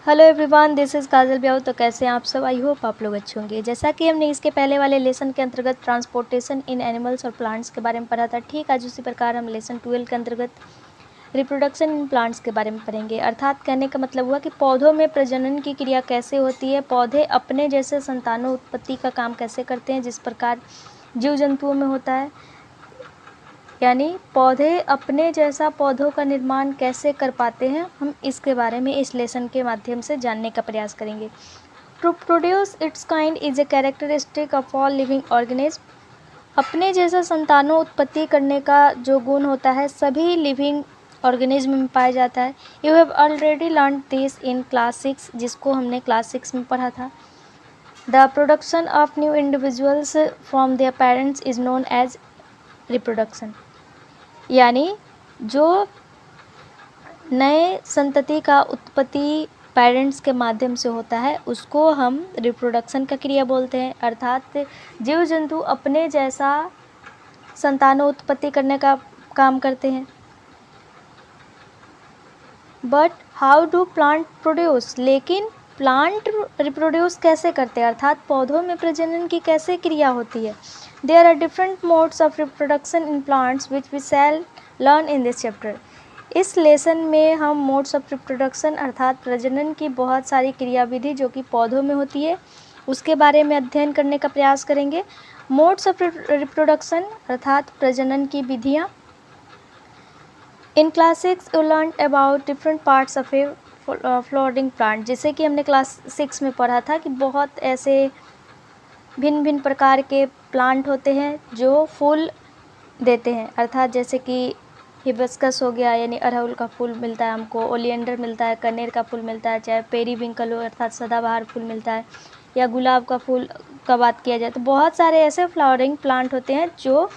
Hello everyone, this is काजल ब्याऊ। तो कैसे हैं आप सब? आई होप आप लोग अच्छे होंगे। जैसा कि हमने इसके पहले वाले लेसन के अंतर्गत ट्रांसपोर्टेशन इन एनिमल्स और प्लांट्स के बारे में पढ़ा था, ठीक आज उसी प्रकार हम लेसन 12 के अंतर्गत रिप्रोडक्शन इन प्लांट्स के बारे में पढ़ेंगे। अर्थात कहने का मतलब हुआ कि पौधों में प्रजनन की क्रिया कैसे होती है, पौधे अपने जैसे संतानों उत्पत्ति का काम कैसे करते हैं, जिस प्रकार जीव जंतुओं में होता है। यानी पौधे अपने जैसा पौधों का निर्माण कैसे कर पाते हैं, हम इसके बारे में इस लेसन के माध्यम से जानने का प्रयास करेंगे। To produce its kind is a characteristic of all living organism. अपने जैसा संतानों उत्पत्ति करने का जो गुण होता है सभी लिविंग ऑर्गेनिज्म में पाया जाता है। You have already learn this in class 6, जिसको हमने क्लास 6 में पढ़ा था। The production of new individuals from their parents is known as reproduction. यानी जो नए संतति का उत्पत्ति पेरेंट्स के माध्यम से होता है उसको हम रिप्रोडक्शन का क्रिया बोलते हैं। अर्थात जीव जंतु अपने जैसा संतानों उत्पत्ति करने का काम करते हैं। But how do plant produce, लेकिन प्लांट रिप्रोड्यूस कैसे करते हैं, अर्थात पौधों में प्रजनन की कैसे क्रिया होती है। There are different modes of reproduction in plants which we shall learn in this chapter. इस लेसन में हम मोड्स ऑफ रिप्रोडक्शन अर्थात प्रजनन की बहुत सारी क्रियाविधि जो कि पौधों में होती है उसके बारे में अध्ययन करने का प्रयास करेंगे। मोड्स ऑफ रिप्रोडक्शन अर्थात प्रजनन की विधियाँ। इन class 6 you learn about different parts of A flowering plant. जैसे कि हमने क्लास 6 में पढ़ा था कि बहुत ऐसे भिन्न भिन्न प्रकार के प्लांट होते हैं जो फूल देते हैं। अर्थात जैसे कि हिबिस्कस हो गया, यानी अड़हुल का फूल मिलता है हमको, ओलियंडर मिलता है, कनेर का फूल मिलता है, चाहे पेरीविंकल हो अर्थात सदाबहार फूल मिलता है, या गुलाब का फूल का बात किया जाए तो बहुत सारे ऐसे फ्लावरिंग प्लांट होते हैं जो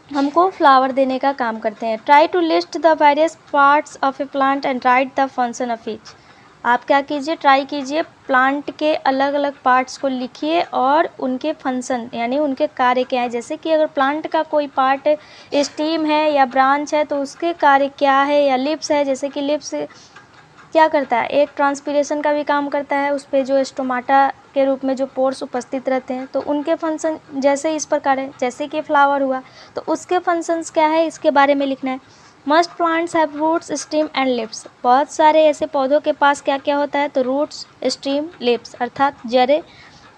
हमको फ्लावर देने का काम करते हैं। Try to list the various parts of a plant and write the function of each. आप क्या कीजिए, ट्राई कीजिए, प्लांट के अलग अलग पार्ट्स को लिखिए और उनके फंक्शन यानी उनके कार्य क्या है। जैसे कि अगर प्लांट का कोई पार्ट स्टीम है या ब्रांच है तो उसके कार्य क्या है, या लिप्स है, जैसे कि लिप्स क्या करता है, एक ट्रांसपीरेशन का भी काम करता है, उस पर जो स्टोमाटा के रूप में जो पोर्स उपस्थित रहते हैं तो उनके फंक्शन जैसे इस प्रकार है। जैसे कि फ्लावर हुआ तो उसके फंक्शंस क्या है इसके बारे में लिखना है। Must plants have roots, stem and leaves. बहुत सारे ऐसे पौधों के पास क्या क्या होता है, तो रूट्स, स्टीम, लिप्स अर्थात जड़ें,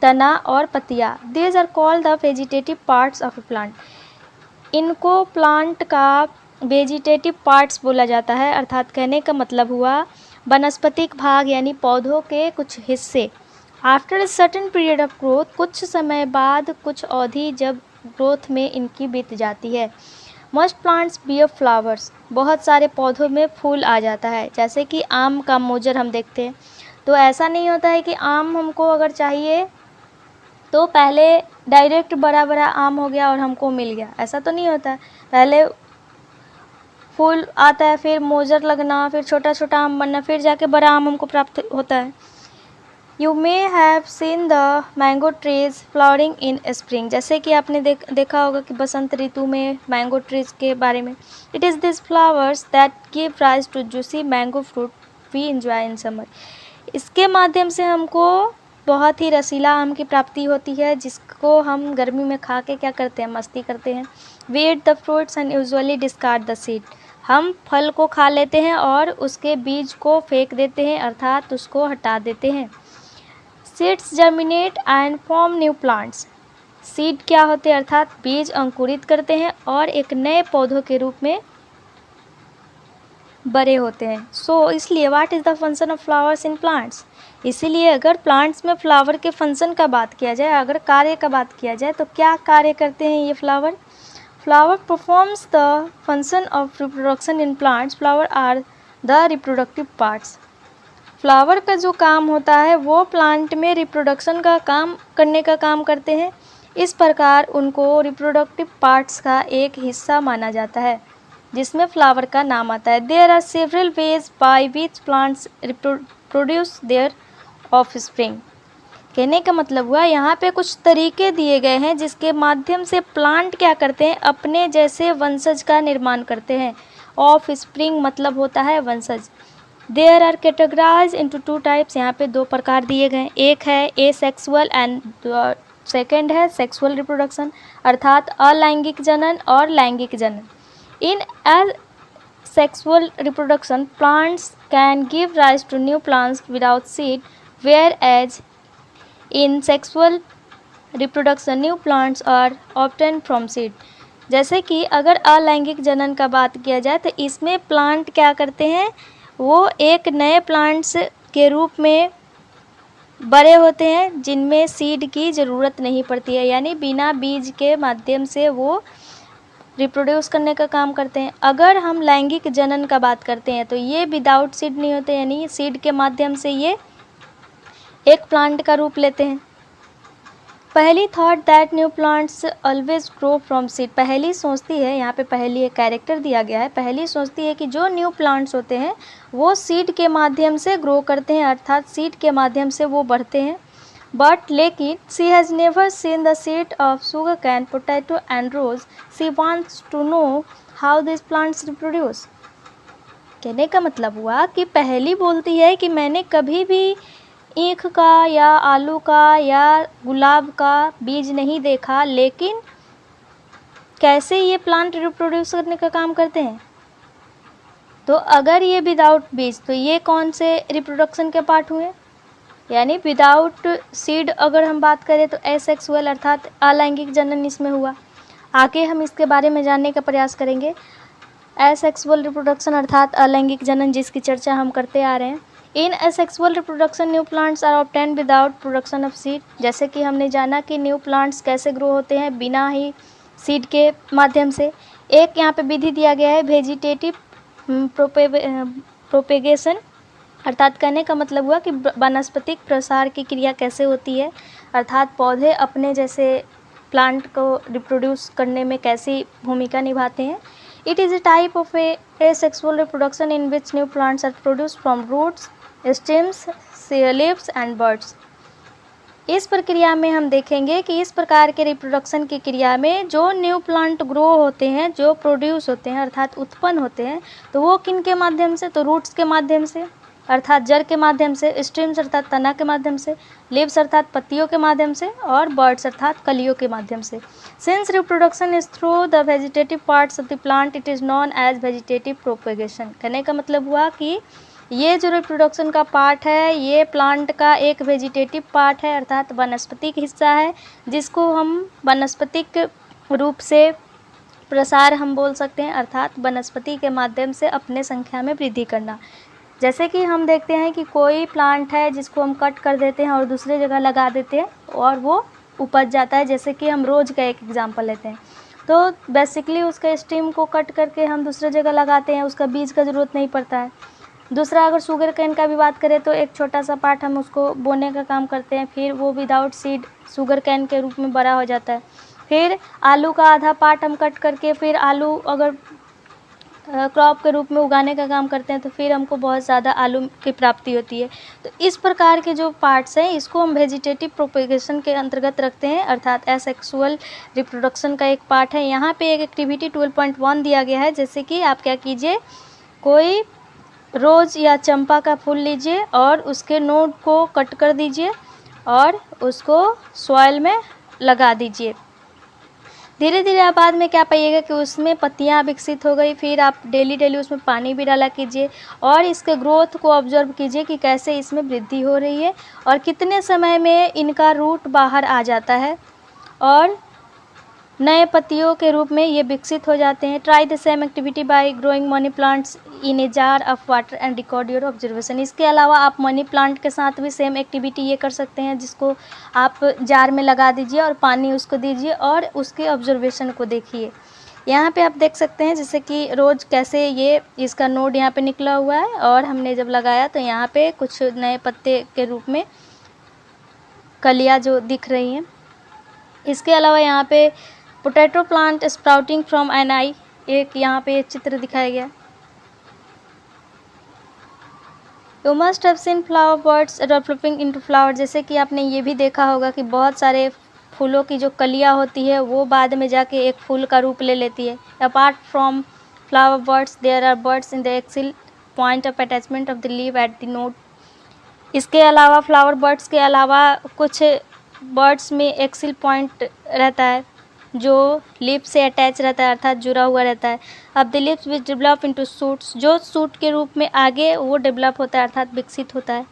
तना और पत्तियाँ। These are called the vegetative parts of a plant. इनको प्लांट का वेजिटेटिव पार्ट्स बोला जाता है। अर्थात कहने का मतलब हुआ वनस्पतिक भाग यानी पौधों के कुछ हिस्से। After a certain period of growth, कुछ समय बाद, कुछ अवधि जब ग्रोथ में इनकी बीत जाती है। Must plants beer flowers. बहुत सारे पौधों में फूल आ जाता है। जैसे कि आम का मोजर हम देखते हैं तो ऐसा नहीं होता है कि आम हमको अगर चाहिए तो पहले डायरेक्ट बड़ा बड़ा आम हो गया और हमको मिल गया, ऐसा तो नहीं होता है। पहले फूल आता है, फिर मोजर लगना, फिर छोटा छोटा आम बनना, फिर जाके बड़ा आम हमको प्राप्त होता है। You may have seen the mango trees flowering in spring. जैसे कि आपने देखा होगा कि बसंत ऋतु में मैंगो ट्रीज के बारे में। It is this flowers that give rise to juicy mango fruit we enjoy in summer. इसके माध्यम से हमको बहुत ही रसीला आम की प्राप्ति होती है जिसको हम गर्मी में खा के क्या करते हैं, मस्ती करते हैं। We eat the fruits and usually discard the seed. हम फल को खा लेते हैं और उसके बीज को फेंक देते हैं अर्थात उसको हटा देते हैं। Seeds germinate and form new plants. Seed क्या होते हैं, अर्थात बीज अंकुरित करते हैं और एक नए पौधों के रूप में बड़े होते हैं। सो इसलिए what is the function of flowers in plants. इसीलिए अगर प्लांट्स में फ्लावर के फंक्शन का बात किया जाए, अगर कार्य का बात किया जाए तो क्या कार्य करते हैं ये flower. Flower performs the function of reproduction in plants. Flower are the reproductive parts. Flower का जो काम होता है वो प्लांट में रिप्रोडक्शन का काम करने का काम करते हैं। इस प्रकार उनको रिप्रोडक्टिव पार्ट्स का एक हिस्सा माना जाता है जिसमें फ्लावर का नाम आता है। There are several ways by which plants produce their offspring. कहने का मतलब हुआ यहाँ पे कुछ तरीके दिए गए हैं जिसके माध्यम से प्लांट क्या करते हैं, अपने जैसे वंशज का निर्माण करते हैं। ऑफ स्प्रिंग मतलब होता है वंशज। There are categorise into two types, यहाँ पे दो प्रकार दिए गए, एक है ए सेक्सुअल एंड सेकेंड है सेक्सुअल रिप्रोडक्शन, अर्थात अलैंगिक जनन और लैंगिक जनन। इन sexual reproduction, plants can give rise to new plants without seed, whereas in sexual reproduction new plants are obtained from seed। जैसे कि अगर अलैंगिक जनन का बात किया जाए तो इसमें प्लांट क्या करते हैं, वो एक नए प्लांट्स के रूप में बड़े होते हैं जिनमें सीड की ज़रूरत नहीं पड़ती है, यानी बिना बीज के माध्यम से वो रिप्रोड्यूस करने का काम करते हैं। अगर हम लैंगिक जनन का बात करते हैं तो ये विदाउट सीड नहीं होते, यानी सीड के माध्यम से ये एक प्लांट का रूप लेते हैं। पहली thought that new plants always grow from seed, पहली सोचती है, यहाँ पे पहली एक कैरेक्टर दिया गया है, पहली सोचती है कि जो न्यू प्लांट्स होते हैं वो सीड के माध्यम से ग्रो करते हैं, अर्थात सीड के माध्यम से वो बढ़ते हैं। बट लेकिन she has never seen the seed of sugar cane, potato and rose, she wants to know how this plants reproduce. कहने का मतलब हुआ कि पहली बोलती है कि मैंने कभी भी ईख का या आलू का या गुलाब का बीज नहीं देखा, लेकिन कैसे ये प्लांट रिप्रोड्यूस करने का काम करते हैं। तो अगर ये विदाउट बीज तो ये कौन से रिप्रोडक्शन के पार्ट हुए, यानी विदाउट सीड अगर हम बात करें तो एसेक्सुअल अर्थात अलैंगिक जनन इसमें हुआ। आगे हम इसके बारे में जानने का प्रयास करेंगे। एसेक्सुअल रिप्रोडक्शन अर्थात अलैंगिक जनन जिसकी चर्चा हम करते आ रहे हैं। In asexual reproduction new plants are obtained without production of seed, जैसे कि हमने जाना कि न्यू प्लांट्स कैसे ग्रो होते हैं बिना ही सीड के माध्यम से। एक यहाँ पे विधि दिया गया है वेजिटेटिव प्रोपेगेशन, अर्थात कहने का मतलब हुआ कि वानस्पतिक प्रसार की क्रिया कैसे होती है, अर्थात पौधे अपने जैसे प्लांट को रिप्रोड्यूस करने में कैसी भूमिका निभाते हैं। It is a type of asexual reproduction in which new plants are produced from roots, stems, leaves and buds। इस प्रक्रिया में हम देखेंगे कि इस प्रकार के रिप्रोडक्शन की क्रिया में जो न्यू प्लांट ग्रो होते हैं, जो प्रोड्यूस होते हैं अर्थात उत्पन्न होते हैं, तो वो किन के माध्यम से, तो रूट्स के माध्यम से अर्थात जड़ के माध्यम से, स्टेम्स अर्थात तना के माध्यम से, लीव्स अर्थात पत्तियों के माध्यम से और बर्ड्स अर्थात कलियों के माध्यम से। Since reproduction is through the vegetative parts of the plant it is known as vegetative propagation. कहने का मतलब हुआ कि ये जो रिप्रोडक्शन का पार्ट है ये प्लांट का एक वेजिटेटिव पार्ट है, अर्थात वनस्पतिक हिस्सा है, जिसको हम वनस्पतिक रूप से प्रसार हम बोल सकते हैं, अर्थात वनस्पति के माध्यम से अपने संख्या में वृद्धि करना। जैसे कि हम देखते हैं कि कोई प्लांट है जिसको हम कट कर देते हैं और दूसरी जगह लगा देते हैं और वो उपज जाता है, जैसे कि हम रोज़ का एक एग्जांपल लेते हैं। तो बेसिकली उसके स्टेम को कट करके हम दूसरी जगह लगाते हैं, उसका बीज का ज़रूरत नहीं पड़ता है। दूसरा अगर शुगर कैन का भी बात करें तो एक छोटा सा पार्ट हम उसको बोने का काम करते हैं, फिर वो विदाउट सीड शुगर कैन के रूप में बड़ा हो जाता है। फिर आलू का आधा पार्ट हम कट करके फिर आलू अगर क्रॉप के रूप में उगाने का काम करते हैं तो फिर हमको बहुत ज़्यादा आलू की प्राप्ति होती है। तो इस प्रकार के जो पार्ट्स हैं इसको हम वेजिटेटिव प्रोपेगेशन के अंतर्गत रखते हैं, अर्थात एसेक्सुअल रिप्रोडक्शन का एक पार्ट है। यहाँ पे एक एक्टिविटी 12.1 दिया गया है, जैसे कि आप क्या कीजिए, कोई रोज़ या चंपा का फूल लीजिए और उसके नोड को कट कर दीजिए और उसको सॉइल में लगा दीजिए। धीरे धीरे आप बाद में क्या पाइएगा कि उसमें पत्तियां विकसित हो गई। फिर आप डेली उसमें पानी भी डाला कीजिए और इसके ग्रोथ को ऑब्जर्व कीजिए कि कैसे इसमें वृद्धि हो रही है और कितने समय में इनका रूट बाहर आ जाता है और नए पत्तियों के रूप में ये विकसित हो जाते हैं। Try the same activity by growing money plants in a jar of water and record your observation. इसके अलावा आप मनी प्लांट के साथ भी सेम एक्टिविटी ये कर सकते हैं, जिसको आप जार में लगा दीजिए और पानी उसको दीजिए और उसके ऑब्जर्वेशन को देखिए। यहाँ पे आप देख सकते हैं जैसे कि रोज़ कैसे ये इसका नोड यहाँ पे निकला हुआ है और हमने जब लगाया तो यहाँ पे कुछ नए पत्ते के रूप में कलियाँ जो दिख रही हैं। इसके अलावा यहाँ पे potato plant sprouting from an eye, एक यहाँ पे चित्र दिखाया गया। You must have seen flower buds developing into flower, जैसे कि आपने ये भी देखा होगा कि बहुत सारे फूलों की जो कलियाँ होती है वो बाद में जाके एक फूल का रूप ले लेती है। Apart from flower buds there are buds in the axil point of attachment of the leaf at the node. इसके अलावा फ्लावर बर्ड्स के अलावा कुछ बर्ड्स में एक्सिल पॉइंट रहता है जो लीफ से अटैच रहता है, अर्थात जुड़ा हुआ रहता है। अब the leaves which develop into shoots, जो शूट के रूप में आगे वो डेवलप होता है, अर्थात विकसित होता है।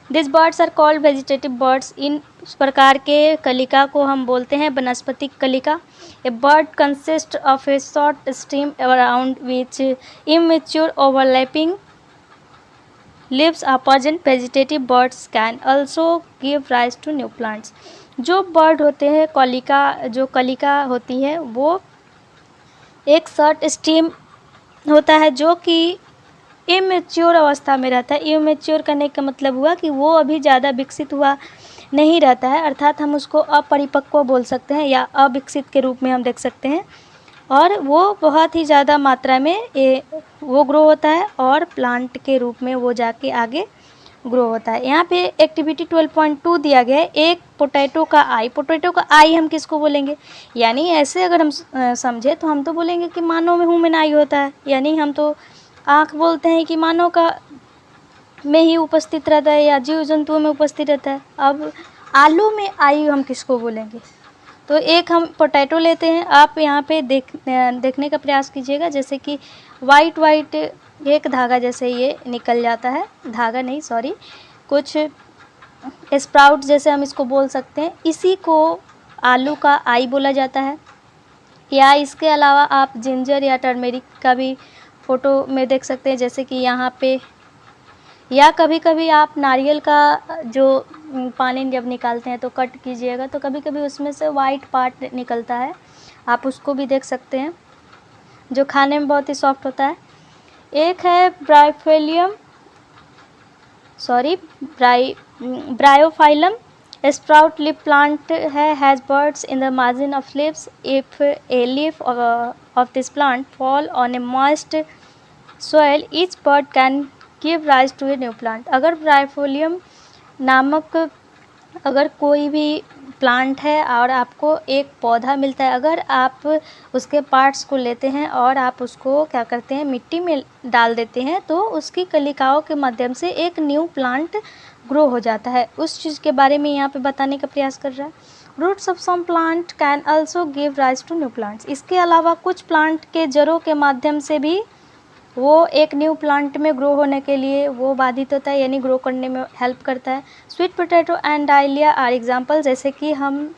This buds are called vegetative buds, इन प्रकार के कलिका को हम बोलते हैं वनस्पतिक कलिका। A bud consist of a short stem around which immature overlapping leaves are present. Vegetative buds can also give rise to new plants. जो बर्ड होते हैं जो कलिका होती है वो एक शॉर्ट स्टेम होता है जो कि इमेच्योर अवस्था में रहता है। इमेच्योर करने का मतलब हुआ कि वो अभी ज़्यादा विकसित हुआ नहीं रहता है, अर्थात हम उसको अपरिपक्व बोल सकते हैं या अविकसित के रूप में हम देख सकते हैं। और वो बहुत ही ज़्यादा मात्रा में वो ग्रो होता है और प्लांट के रूप में वो जाके आगे ग्रो होता है। यहाँ पे एक्टिविटी 12.2 दिया गया है, एक पोटैटो का आई। पोटैटो का आई हम किसको बोलेंगे, यानी ऐसे अगर हम समझे तो हम तो बोलेंगे कि मानव में ह्यूमन आई होता है, यानी हम तो आँख बोलते हैं कि मानव का में ही उपस्थित रहता है या जीव जंतुओं में उपस्थित रहता है। अब आलू में आई हम किसको बोलेंगे, तो एक हम पोटैटो लेते हैं। आप यहाँ पे देखने का प्रयास कीजिएगा, जैसे कि वाइट एक धागा जैसे ये निकल जाता है, धागा नहीं सॉरी, कुछ स्प्राउट जैसे हम इसको बोल सकते हैं, इसी को आलू का आई बोला जाता है। या इसके अलावा आप जिंजर या टर्मेरिक का भी फ़ोटो में देख सकते हैं, जैसे कि यहाँ पे। या कभी कभी आप नारियल का जो पानी जब निकालते हैं तो कट कीजिएगा तो कभी कभी उसमें से वाइट पार्ट निकलता है, आप उसको भी देख सकते हैं, जो खाने में बहुत ही सॉफ्ट होता है। एक है ब्रायोफाइलम स्प्राउट लीफ प्लांट है, has buds in the margin of leaves. If a leaf of this plant fall on a moist soil each bud can give rise to a new plant. अगर bryophyllum नामक अगर कोई भी plant है और आपको एक पौधा मिलता है, अगर आप उसके पार्ट्स को लेते हैं और आप उसको क्या करते हैं मिट्टी में डाल देते हैं तो उसकी कलिकाओं के माध्यम से एक न्यू प्लांट ग्रो हो जाता है। उस चीज़ के बारे में यहाँ पे बताने का प्रयास कर रहा है। Roots of some plant can also give rise to new plants. इसके अलावा कुछ प्लांट के जड़ों के माध्यम से भी वो एक न्यू प्लांट में ग्रो होने के लिए वो बाधित होता है, यानी ग्रो करने में हेल्प करता है। स्वीट पोटैटो एंड डालिया आर एग्जाम्पल, जैसे कि हम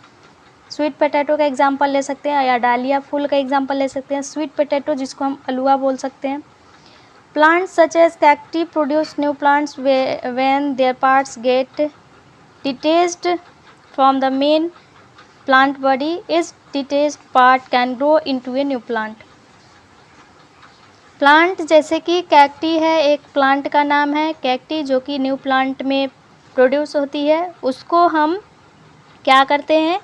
स्वीट पोटैटो का एग्जाम्पल ले सकते हैं या डालिया फूल का एग्जाम्पल ले सकते हैं। स्वीट पोटैटो जिसको हम अलुआ बोल सकते हैं। Plants such as cacti produce new plants when their parts get detached from the main plant body. इस detached part can grow into a new plant. Plant जैसे कि कैक्टी है, एक प्लांट का नाम है कैक्टी, जो कि न्यू प्लांट में प्रोड्यूस होती है। उसको हम क्या करते हैं,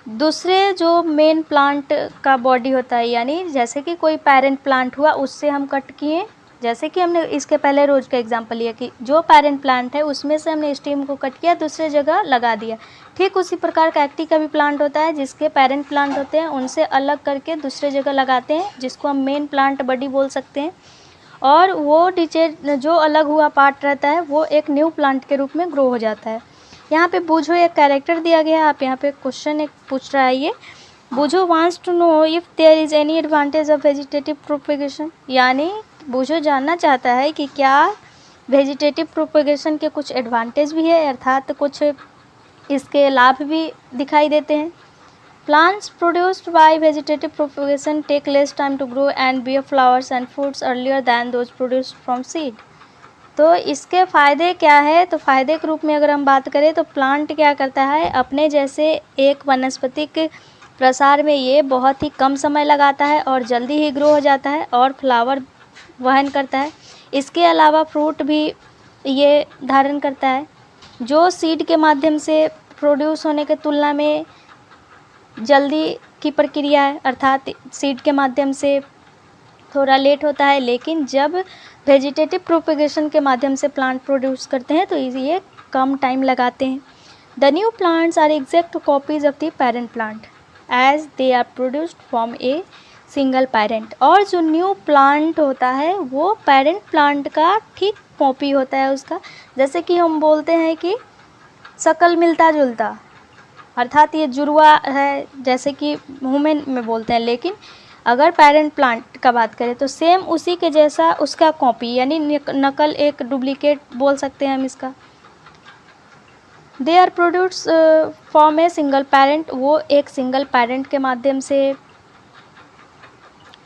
दूसरे जो मेन प्लांट का बॉडी होता है, यानी जैसे कि कोई पेरेंट प्लांट हुआ उससे हम कट किए, जैसे कि हमने इसके पहले रोज का एग्जांपल लिया कि जो पेरेंट प्लांट है उसमें से हमने स्टेम को कट किया दूसरे जगह लगा दिया। ठीक उसी प्रकार कैक्टी का भी प्लांट होता है, जिसके पेरेंट प्लांट होते हैं उनसे अलग करके दूसरे जगह लगाते हैं, जिसको हम मेन प्लांट बॉडी बोल सकते हैं। और वो जो अलग हुआ पार्ट रहता है वो एक न्यू प्लांट के रूप में ग्रो हो जाता है। यहाँ पे बूझो एक कैरेक्टर दिया गया है, आप यहाँ पे क्वेश्चन एक पूछ रहा है ये, Boojho wants to know if there is any advantage of vegetative propagation, यानी बूझो जानना चाहता है कि क्या वेजिटेटिव प्रोपेगेशन के कुछ एडवांटेज भी है, अर्थात कुछ इसके लाभ भी दिखाई देते हैं। Plants produced by vegetative propagation take less time to grow and bear flowers and fruits earlier than those produced from seed. तो इसके फ़ायदे क्या है, तो फ़ायदे के रूप में अगर हम बात करें तो प्लांट क्या करता है, अपने जैसे एक वनस्पतिक प्रसार में ये बहुत ही कम समय लगाता है और जल्दी ही ग्रो हो जाता है और फ्लावर वहन करता है। इसके अलावा फ्रूट भी ये धारण करता है, जो सीड के माध्यम से प्रोड्यूस होने के तुलना में जल्दी की प्रक्रिया है, अर्थात सीड के माध्यम से थोड़ा लेट होता है, लेकिन जब वेजिटेटिव प्रोपेगेशन के माध्यम से प्लांट प्रोड्यूस करते हैं तो ये कम टाइम लगाते हैं। The new plants are exact copies of the parent plant as they are produced from a single parent. और जो न्यू प्लांट होता है वो पेरेंट प्लांट का ठीक कॉपी होता है उसका। जैसे कि हम बोलते हैं कि शकल मिलता जुलता, अर्थात ये जुड़वा है, जैसे कि ह्यूमन में बोलते हैं। लेकिन अगर पेरेंट प्लांट का बात करें तो सेम उसी के जैसा उसका कॉपी, यानी नकल, एक डुप्लीकेट बोल सकते हैं हम इसका। They are produce from a single parent, वो एक सिंगल पेरेंट के माध्यम से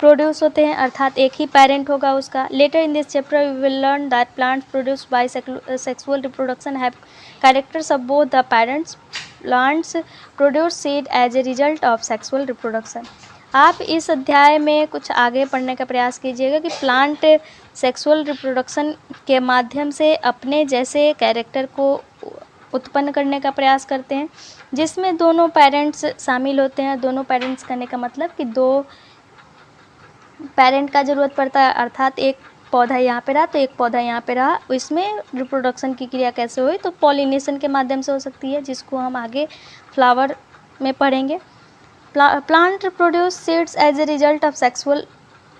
प्रोड्यूस होते हैं, अर्थात एक ही पेरेंट होगा उसका। Later in this chapter we will learn that plants produced by sexual reproduction have characters of both the parents. Plants produce seed as a result of sexual reproduction. आप इस अध्याय में कुछ आगे पढ़ने का प्रयास कीजिएगा कि प्लांट सेक्सुअल रिप्रोडक्शन के माध्यम से अपने जैसे कैरेक्टर को उत्पन्न करने का प्रयास करते हैं, जिसमें दोनों पेरेंट्स शामिल होते हैं। दोनों पेरेंट्स करने का मतलब कि दो पेरेंट का ज़रूरत पड़ता है, अर्थात एक पौधा यहाँ पे रहा तो एक पौधा यहाँ पे रहा। इसमें रिप्रोडक्शन की क्रिया कैसे हुई, तो पॉलिनेशन के माध्यम से हो सकती है, जिसको हम आगे फ्लावर में पढ़ेंगे। Plant produce seeds as a result of sexual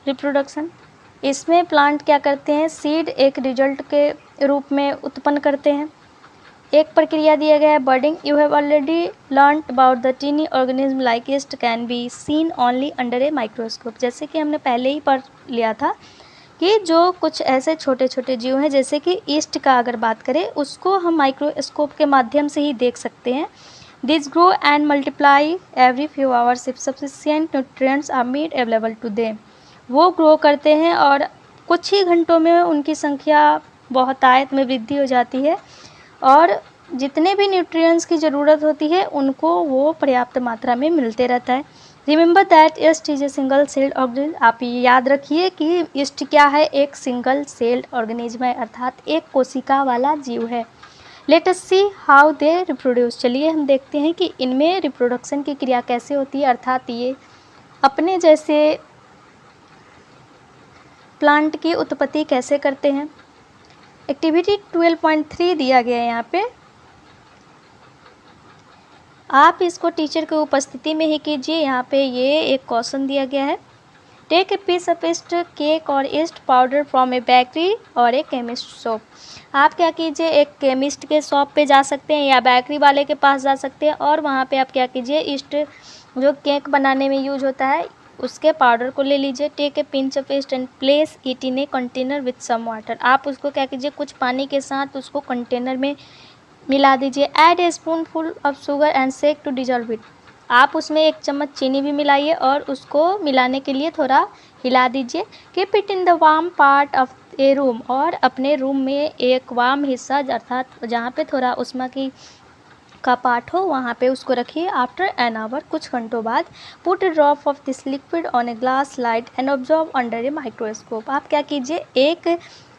reproduction. इसमें प्लांट क्या करते हैं, सीड एक रिजल्ट के रूप में उत्पन्न करते हैं। एक प्रक्रिया दिया गया है budding. You have already learn about the tiny organism like yeast can be seen only under a microscope. जैसे कि हमने पहले ही पढ़ लिया था कि जो कुछ ऐसे छोटे छोटे जीव हैं, जैसे कि ईस्ट का अगर बात करें, उसको हम माइक्रोस्कोप के माध्यम से ही देख सकते हैं। This grow and multiply every few hours if sufficient nutrients are made available to them. वो ग्रो करते हैं और कुछ ही घंटों में उनकी संख्या बहुतायत में वृद्धि हो जाती है, और जितने भी न्यूट्रिएंट्स की ज़रूरत होती है उनको वो पर्याप्त मात्रा में मिलते रहता है। Remember that east is a single celled organism. आप ये याद रखिए कि ईस्ट क्या है, एक सिंगल सेल्ड ऑर्गेनिज्म है, अर्थात एक कोशिका वाला जीव है। Let us see how they reproduce. चलिए हम देखते हैं कि इनमें रिप्रोडक्शन की क्रिया कैसे होती है, अर्थात ये अपने जैसे प्लांट की उत्पत्ति कैसे करते हैं। एक्टिविटी 12.3 दिया गया है यहाँ पे, आप इसको टीचर की उपस्थिति में ही कीजिए। यहाँ पे ये एक क्वेश्चन दिया गया है। Take a piece of yeast cake और yeast powder from a bakery और ए केमिस्ट शॉप। आप क्या कीजिए, एक केमिस्ट के शॉप पे जा सकते हैं या बेकरी वाले के पास जा सकते हैं, और वहाँ पे आप क्या कीजिए, ईस्ट जो केक बनाने में यूज होता है उसके पाउडर को ले लीजिए। Take a pinch of yeast and place it in a container with some water. आप उसको क्या कीजिए, कुछ पानी के साथ उसको कंटेनर में मिला दीजिए। Add a spoonful of sugar and shake to dissolve it. आप उसमें एक चम्मच चीनी भी मिलाइए और उसको मिलाने के लिए थोड़ा हिला दीजिए। Keep it in the warm part of A room. और अपने रूम में एक वार्म हिस्सा, अर्थात जहाँ पे थोड़ा उष्मा का पार्ट हो, वहाँ पे उसको रखिए। आफ्टर एन आवर, कुछ घंटों बाद, put A drop of this liquid on a glass slide and observe under a microscope. आप क्या कीजिए, एक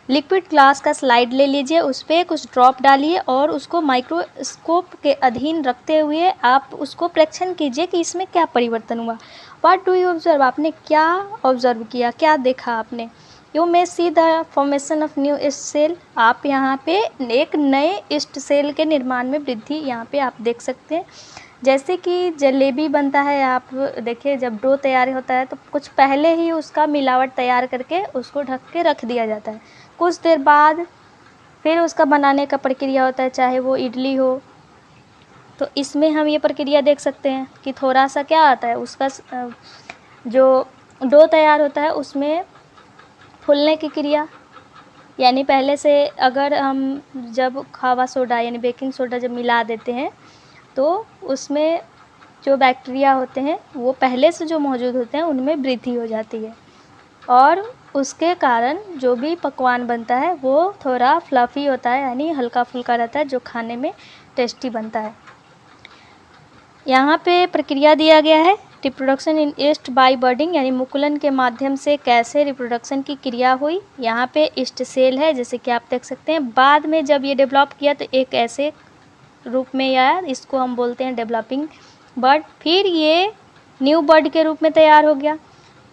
लिक्विड ग्लास का स्लाइड ले लीजिए, उस पर कुछ ड्रॉप डालिए और उसको माइक्रोस्कोप के अधीन रखते हुए आप उसको परीक्षण कीजिए कि इसमें क्या परिवर्तन हुआ। व्हाट डू यू ऑब्जर्व, आपने क्या ऑब्जर्व किया, क्या देखा आपने। You may see the formation of new yeast cell. आप यहाँ पे एक नए ईस्ट सेल के निर्माण में वृद्धि यहाँ पे आप देख सकते हैं। जैसे कि जलेबी बनता है, आप देखिए जब डो तैयार होता है तो कुछ पहले ही उसका मिलावट तैयार करके उसको ढक के रख दिया जाता है। कुछ देर बाद फिर उसका बनाने का प्रक्रिया होता है, चाहे वो इडली हो। तो इसमें हम ये प्रक्रिया देख सकते हैं कि थोड़ा सा क्या आता है, उसका जो डो तैयार होता है उसमें फूलने की क्रिया, यानी पहले से अगर हम जब खावा सोडा यानी बेकिंग सोडा जब मिला देते हैं तो उसमें जो बैक्टीरिया होते हैं वो पहले से जो मौजूद होते हैं उनमें वृद्धि हो जाती है, और उसके कारण जो भी पकवान बनता है वो थोड़ा फ्लफ़ी होता है, यानी हल्का फुल्का रहता है, जो खाने में टेस्टी बनता है। यहाँ पे प्रक्रिया दिया गया है, रिप्रोडक्शन इन ईस्ट बाय बर्डिंग, यानी मुकुलन के माध्यम से कैसे रिप्रोडक्शन की क्रिया हुई। यहाँ पे ईस्ट सेल है, जैसे कि आप देख सकते हैं। बाद में जब ये डेवलप किया तो एक ऐसे रूप में आया, इसको हम बोलते हैं डेवलपिंग बर्ड। फिर ये न्यू बर्ड के रूप में तैयार हो गया।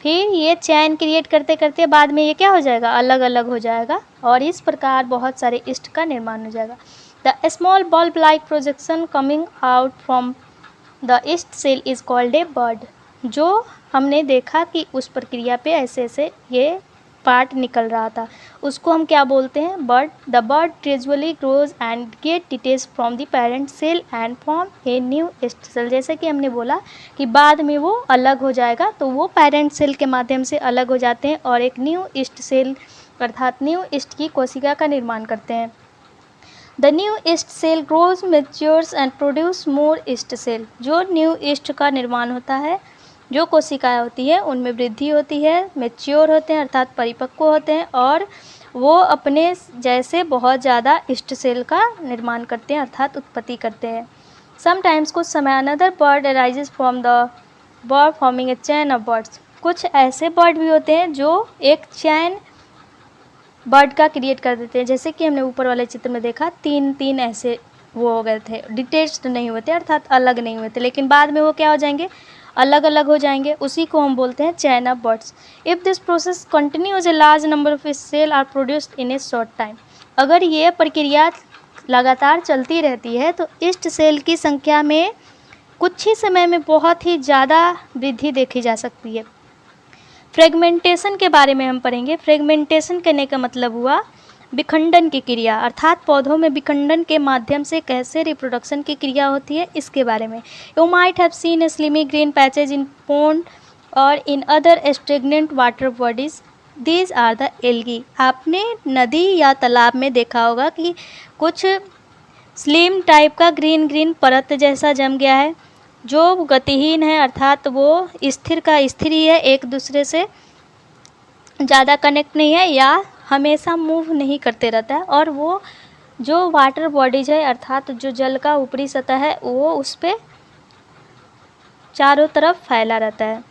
फिर ये चैन क्रिएट करते करते बाद में ये क्या हो जाएगा, अलग अलग हो जाएगा, और इस प्रकार बहुत सारे ईस्ट का निर्माण हो जाएगा। The small bulb like projection coming out from the yeast cell is called a bud. जो हमने देखा कि उस प्रक्रिया पे ऐसे ऐसे ये पार्ट निकल रहा था, उसको हम क्या बोलते हैं, bud. The bud gradually grows and get details from the parent cell and form a new yeast cell. जैसे कि हमने बोला कि बाद में वो अलग हो जाएगा, तो वो पेरेंट सेल के माध्यम से अलग हो जाते हैं और एक न्यू ईस्ट सेल अर्थात न्यू ईस्ट की कोशिका का निर्माण करते हैं। The new yeast cell grows matures and produce more yeast cell. जो न्यू ईस्ट का निर्माण होता है, जो कोशिकाएं होती है उनमें वृद्धि होती है, मैच्योर होते हैं अर्थात परिपक्व होते हैं और वो अपने जैसे बहुत ज़्यादा ईस्ट सेल का निर्माण करते हैं अर्थात उत्पत्ति करते हैं। समटाइम्स कुछ समय another bird arises from the bird forming a chain of birds. कुछ ऐसे बर्ड भी होते हैं जो एक चैन बर्ड का क्रिएट कर देते हैं, जैसे कि हमने ऊपर वाले चित्र में देखा, तीन तीन ऐसे वो हो गए थे, डिटेच्ड नहीं हुए थे अर्थात अलग नहीं हुए थे, लेकिन बाद में वो क्या हो जाएंगे, अलग अलग हो जाएंगे। उसी को हम बोलते हैं chain of buds. If this process continues a large number of cell are produced in a short time. अगर ये प्रक्रिया लगातार चलती रहती है तो ईस्ट सेल की संख्या में कुछ ही समय में बहुत ही ज़्यादा वृद्धि देखी जा सकती है। फ्रेगमेंटेशन के बारे में हम पढ़ेंगे। फ्रेगमेंटेशन करने का मतलब हुआ विखंडन की क्रिया, अर्थात पौधों में विखंडन के माध्यम से कैसे रिप्रोडक्शन की क्रिया होती है, इसके बारे में। You might have seen slimy green patches in pond और in other stagnant water bodies, these are the algae. आपने नदी या तालाब में देखा होगा कि कुछ स्लिम टाइप का ग्रीन ग्रीन परत जैसा जम गया है, जो गतिहीन है अर्थात वो स्थिर का स्थिर ही है, एक दूसरे से ज़्यादा कनेक्ट नहीं है या हमेशा मूव नहीं करते रहता है, और वो जो वाटर बॉडीज है अर्थात जो जल का ऊपरी सतह है वो उस पर चारों तरफ फैला रहता है,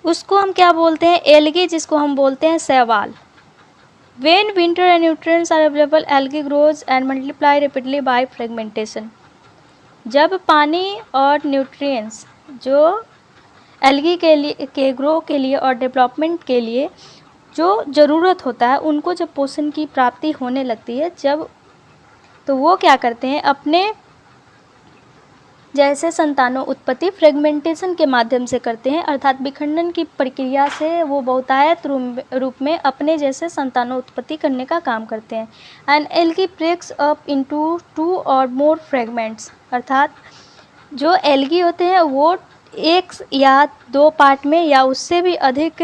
उसको हम क्या बोलते हैं, एल्गी, जिसको हम बोलते हैं शैवाल। When winter and nutrients are available, algae grows and multiply rapidly by fragmentation. जब पानी और न्यूट्रिएंट्स जो एल्गी के ग्रो के लिए और डेवलपमेंट के लिए जो ज़रूरत होता है, उनको जब पोषण की प्राप्ति होने लगती है जब, तो वो क्या करते हैं, अपने जैसे संतानों उत्पत्ति फ्रेगमेंटेशन के माध्यम से करते हैं, अर्थात विखंडन की प्रक्रिया से वो बहुतायत रूप में अपने जैसे संतानों उत्पत्ति करने का काम करते हैं। And algae breaks up into 2 और मोर फ्रेगमेंट्स, अर्थात जो एल्गी होते हैं वो 1 या 2 पार्ट में या उससे भी अधिक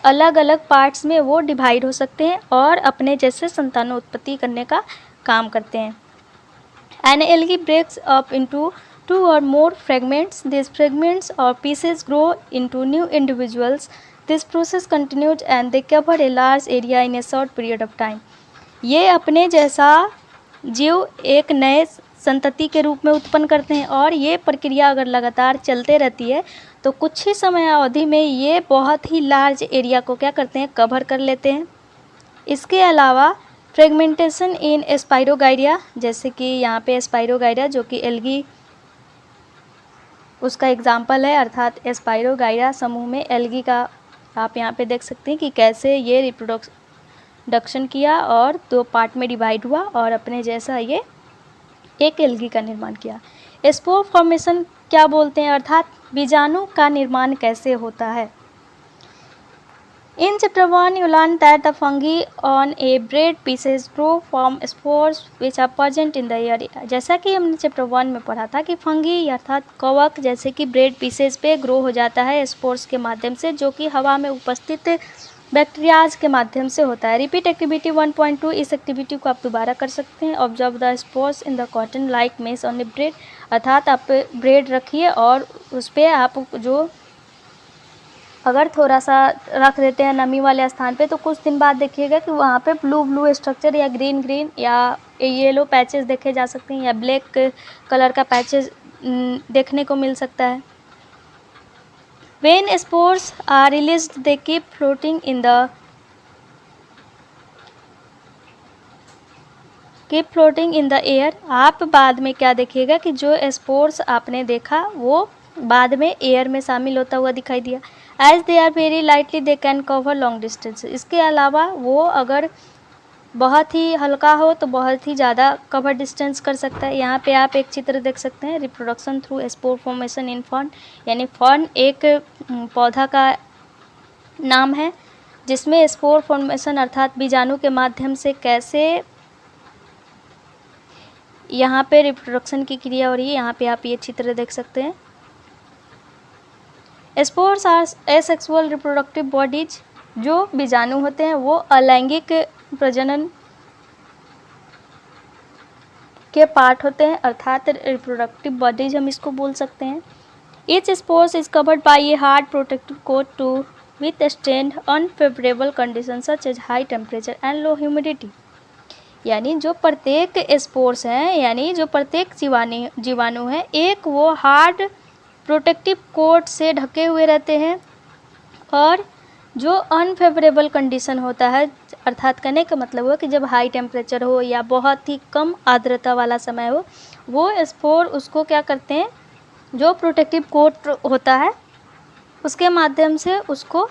अलग अलग पार्ट्स में वो डिवाइड हो सकते हैं और अपने जैसे संतानों उत्पत्ति करने का काम करते हैं। An algae breaks up into 2 or more fragments. These fragments or pieces grow into new individuals. This process continues and they cover a large area in a short period of time. ये अपने जैसा जीव एक नए संतति के रूप में उत्पन्न करते हैं और ये प्रक्रिया अगर लगातार चलते रहती है तो कुछ ही समय अवधि में ये बहुत ही लार्ज एरिया को क्या करते हैं, कवर कर लेते हैं। इसके अलावा फ्रेगमेंटेशन इन स्पाइरोगाइरिया, जैसे कि यहाँ पे स्पाइरोगाइरिया जो कि एल्गी उसका एग्जाम्पल है, अर्थात स्पाइरोगाइरिया समूह में एल्गी का आप यहाँ पे देख सकते हैं कि कैसे ये रिप्रोडक्शन किया और 2 पार्ट में डिवाइड हुआ और अपने जैसा ये एक एल्गी का निर्माण किया। स्पोर फॉर्मेशन क्या बोलते हैं, अर्थात बीजाणु का निर्माण कैसे होता है। In chapter 1, you learn that the fungi on a bread pieces grow from spores which are present in the air. जैसा कि हमने चैप्टर 1 में पढ़ा था कि फंगी अर्थात कवक जैसे कि ब्रेड पीसेस पे ग्रो हो जाता है स्पोर्स के माध्यम से, जो कि हवा में उपस्थित बैक्टीरियाज के माध्यम से होता है। रिपीट एक्टिविटी 1.2, इस एक्टिविटी को आप दोबारा कर सकते हैं। Observe the spores in the cotton like mess on A bread, अर्थात आप ब्रेड रखिए और उस पर आप जो अगर थोड़ा सा रख देते हैं नमी वाले स्थान पे तो कुछ दिन बाद देखिएगा कि वहाँ पे ब्लू ब्लू स्ट्रक्चर या ग्रीन ग्रीन या येलो पैचेस देखे जा सकते हैं या ब्लैक कलर का पैचेस देखने को मिल सकता है। When spores are released, they keep floating in the air. आप बाद में क्या देखिएगा कि जो स्पोर्स आपने देखा वो बाद में एयर में शामिल होता हुआ दिखाई दिया। As they are very lightly, they can cover long distance. इसके अलावा वो अगर बहुत ही हल्का हो तो बहुत ही ज़्यादा कवर डिस्टेंस कर सकता है। यहाँ पे आप एक चित्र देख सकते हैं, रिप्रोडक्शन थ्रू स्पोर फॉर्मेशन इन फर्न, यानी फर्न एक पौधा का नाम है जिसमें स्पोर फॉर्मेशन अर्थात बीजाणु के माध्यम से कैसे यहाँ पे रिप्रोडक्शन की क्रिया हो रही है। यहाँ पे आप ये चित्र देख सकते हैं। Spores are asexual reproductive bodies, जो बीजाणु होते हैं वो अलैंगिक प्रजनन के पार्ट होते हैं अर्थात रिप्रोडक्टिव बॉडीज हम इसको बोल सकते हैं। Each spores is covered by a hard protective coat to withstand unfavorable conditions such as high temperature and low humidity। यानी जो प्रत्येक स्पोर्स हैं, यानी जो प्रत्येक जीवाणु हैं, एक वो हार्ड प्रोटेक्टिव कोट से ढके हुए रहते हैं और जो अनफेवरेबल कंडीशन होता है, अर्थात कहने का मतलब हुआ कि जब हाई टेम्परेचर हो या बहुत ही कम आर्द्रता वाला समय हो, वो स्पोर उसको क्या करते हैं, जो प्रोटेक्टिव कोट होता है उसके माध्यम से उसको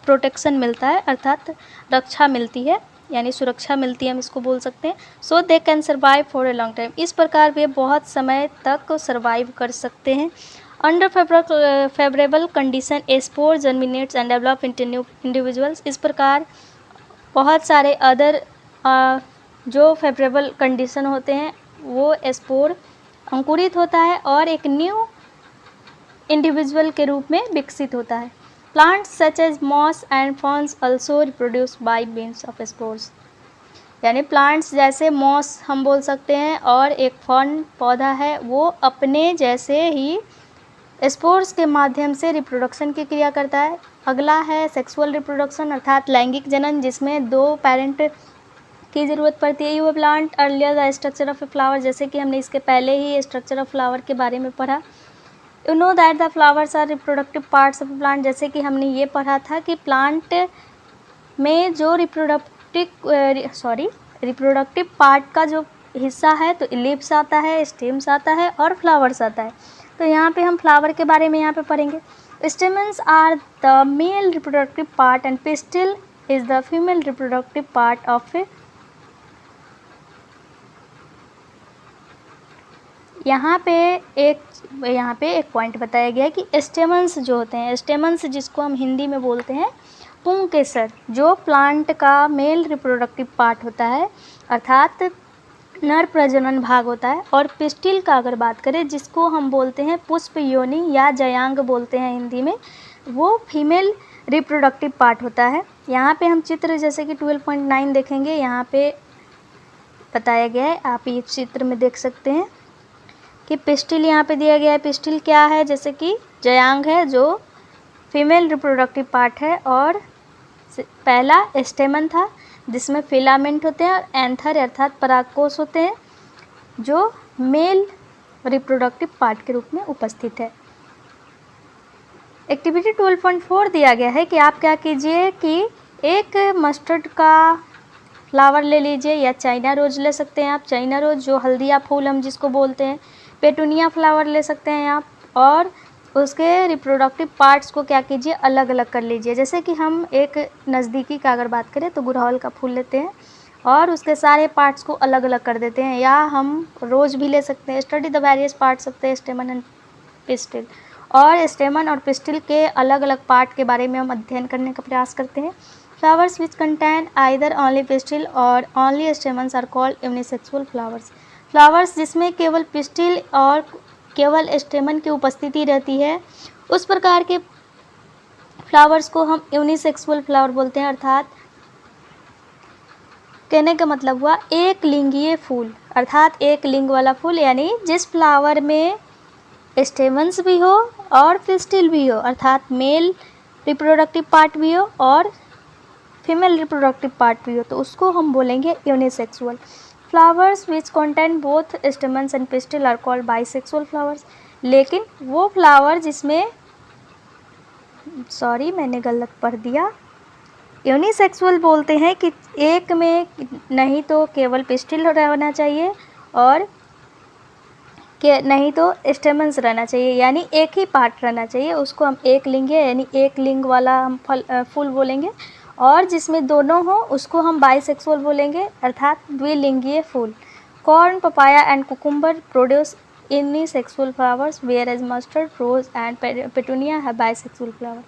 प्रोटेक्शन मिलता है अर्थात रक्षा मिलती है, यानी सुरक्षा मिलती है हम इसको बोल सकते हैं। So they can survive for a long time, इस प्रकार वे बहुत समय तक सर्वाइव कर सकते हैं। Under favourable condition A spore germinates and develop into new individuals, इस प्रकार बहुत सारे अदर जो फेवरेबल कंडीशन होते हैं वो स्पोर अंकुरित होता है और एक न्यू इंडिविजुअल के रूप में विकसित होता है। Plants such as moss and ferns also reproduce by means of spores, यानी प्लांट्स जैसे मॉस हम बोल सकते हैं और एक फर्न पौधा है, वो अपने जैसे ही स्पोर्स के माध्यम से रिप्रोडक्शन की क्रिया करता है। अगला है सेक्सुअल रिप्रोडक्शन अर्थात लैंगिक जनन, जिसमें 2 पेरेंट की ज़रूरत पड़ती है। You plant earlier the structure of a flower, जैसे कि हमने इसके पहले ही स्ट्रक्चर ऑफ फ्लावर के बारे में पढ़ा। You know that the flowers are reproductive parts of plant, जैसे कि हमने ये पढ़ा था कि प्लांट में जो रिप्रोडक्टिव पार्ट का जो हिस्सा है तो लीव्स आता है, स्टेम्स आता है और फ्लावर्स आता है। तो यहाँ पे हम फ्लावर के बारे में यहाँ पे पढ़ेंगे। Stamens are the male reproductive part and pistil is the female reproductive part of a. यहाँ पे एक पॉइंट बताया गया है कि स्टेमन्स जो होते हैं, स्टेमन्स जिसको हम हिंदी में बोलते हैं पुंकेसर, जो प्लांट का मेल रिप्रोडक्टिव पार्ट होता है अर्थात नर प्रजनन भाग होता है, और पिस्टिल का अगर बात करें जिसको हम बोलते हैं पुष्प योनि या जयांग बोलते हैं हिंदी में, वो फीमेल रिप्रोडक्टिव पार्ट होता है। यहाँ पे हम चित्र जैसे कि 12.9 देखेंगे, यहाँ पे बताया गया है, आप ये चित्र में देख सकते हैं कि पिस्टिल यहाँ पे दिया गया है। पिस्टिल क्या है, जैसे कि जयांग है जो फीमेल रिप्रोडक्टिव पार्ट है, और पहला स्टेमन था जिसमें फिलामेंट होते हैं, और एंथर अर्थात परागकोश होते हैं जो मेल रिप्रोडक्टिव पार्ट के रूप में उपस्थित है। एक्टिविटी 12.4 दिया गया है कि आप क्या कीजिए कि एक मस्टर्ड का फ्लावर ले लीजिए या चाइना रोज ले सकते हैं आप, चाइना रोज जो हल्दिया फूल हम जिसको बोलते हैं, पेटूनिया फ्लावर ले सकते हैं आप, और उसके रिप्रोडक्टिव पार्ट्स को क्या कीजिए अलग अलग कर लीजिए। जैसे कि हम एक नज़दीकी का अगर बात करें तो गुड़हल का फूल लेते हैं और उसके सारे पार्ट्स को अलग अलग कर देते हैं, या हम रोज भी ले सकते हैं। Study the various parts of the स्टेमन and pistil, और स्टेमन और पिस्टिल के अलग अलग पार्ट के बारे में हम अध्ययन करने का प्रयास करते हैं। Flowers which contain either only pistil और only stamens are called unisexual flowers. Flowers जिसमें केवल पिस्टिल और केवल स्टेमन की उपस्थिति रहती है, उस प्रकार के फ्लावर्स को हम यूनिसेक्सुअल फ्लावर बोलते हैं, अर्थात कहने का मतलब हुआ एक लिंगीय फूल, अर्थात एक लिंग वाला फूल, यानी जिस फ्लावर में स्टेमन्स भी हो और पिस्टिल भी हो, अर्थात मेल रिप्रोडक्टिव पार्ट भी हो और फीमेल रिप्रोडक्टिव पार्ट भी हो, तो उसको हम बोलेंगे unisexual. Flowers which contain both stamens and pistil are called bisexual flowers. लेकिन वो फ्लावर जिसमें, सॉरी मैंने गलत पढ़ दिया, यूनिसेक्सुअल बोलते हैं कि एक में नहीं तो केवल पिस्टिल रहना चाहिए और नहीं तो स्टेमन्स रहना चाहिए, यानी एक ही पार्ट रहना चाहिए, उसको हम एक लिंग यानी एक लिंग वाला हम फूल बोलेंगे। और जिसमें दोनों हो उसको हम बाइसेक्सुअल बोलेंगे अर्थात द्विलिंगीय फूल। Corn, papaya and cucumber produce unisexual flowers whereas mustard, rose and petunia है बाइसेक्सुअल फ्लावर।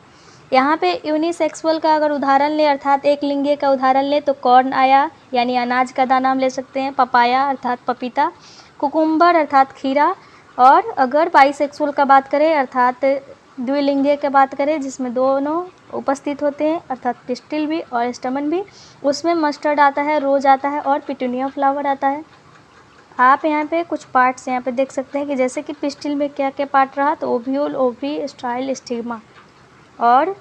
यहाँ पे यूनिसेक्सुअल का अगर उदाहरण ले अर्थात एक लिंगीय का उदाहरण ले तो कॉर्न आया यानी अनाज का दाना हम ले सकते हैं, पपाया अर्थात पपीता, कुकुम्बर अर्थात खीरा, और अगर बाइसेक्सुअल का बात करें अर्थात द्विलिंगीय की बात करें जिसमें दोनों उपस्थित होते हैं अर्थात पिस्टिल भी और स्टमन भी, उसमें मस्टर्ड आता है, रोज आता है और पिटूनिया फ्लावर आता है। आप यहाँ पे कुछ पार्ट्स यहाँ पे देख सकते हैं कि जैसे कि पिस्टिल में क्या क्या पार्ट रहा, तो ओव्यूल, ओवरी, स्टाइल, स्टिग्मा, और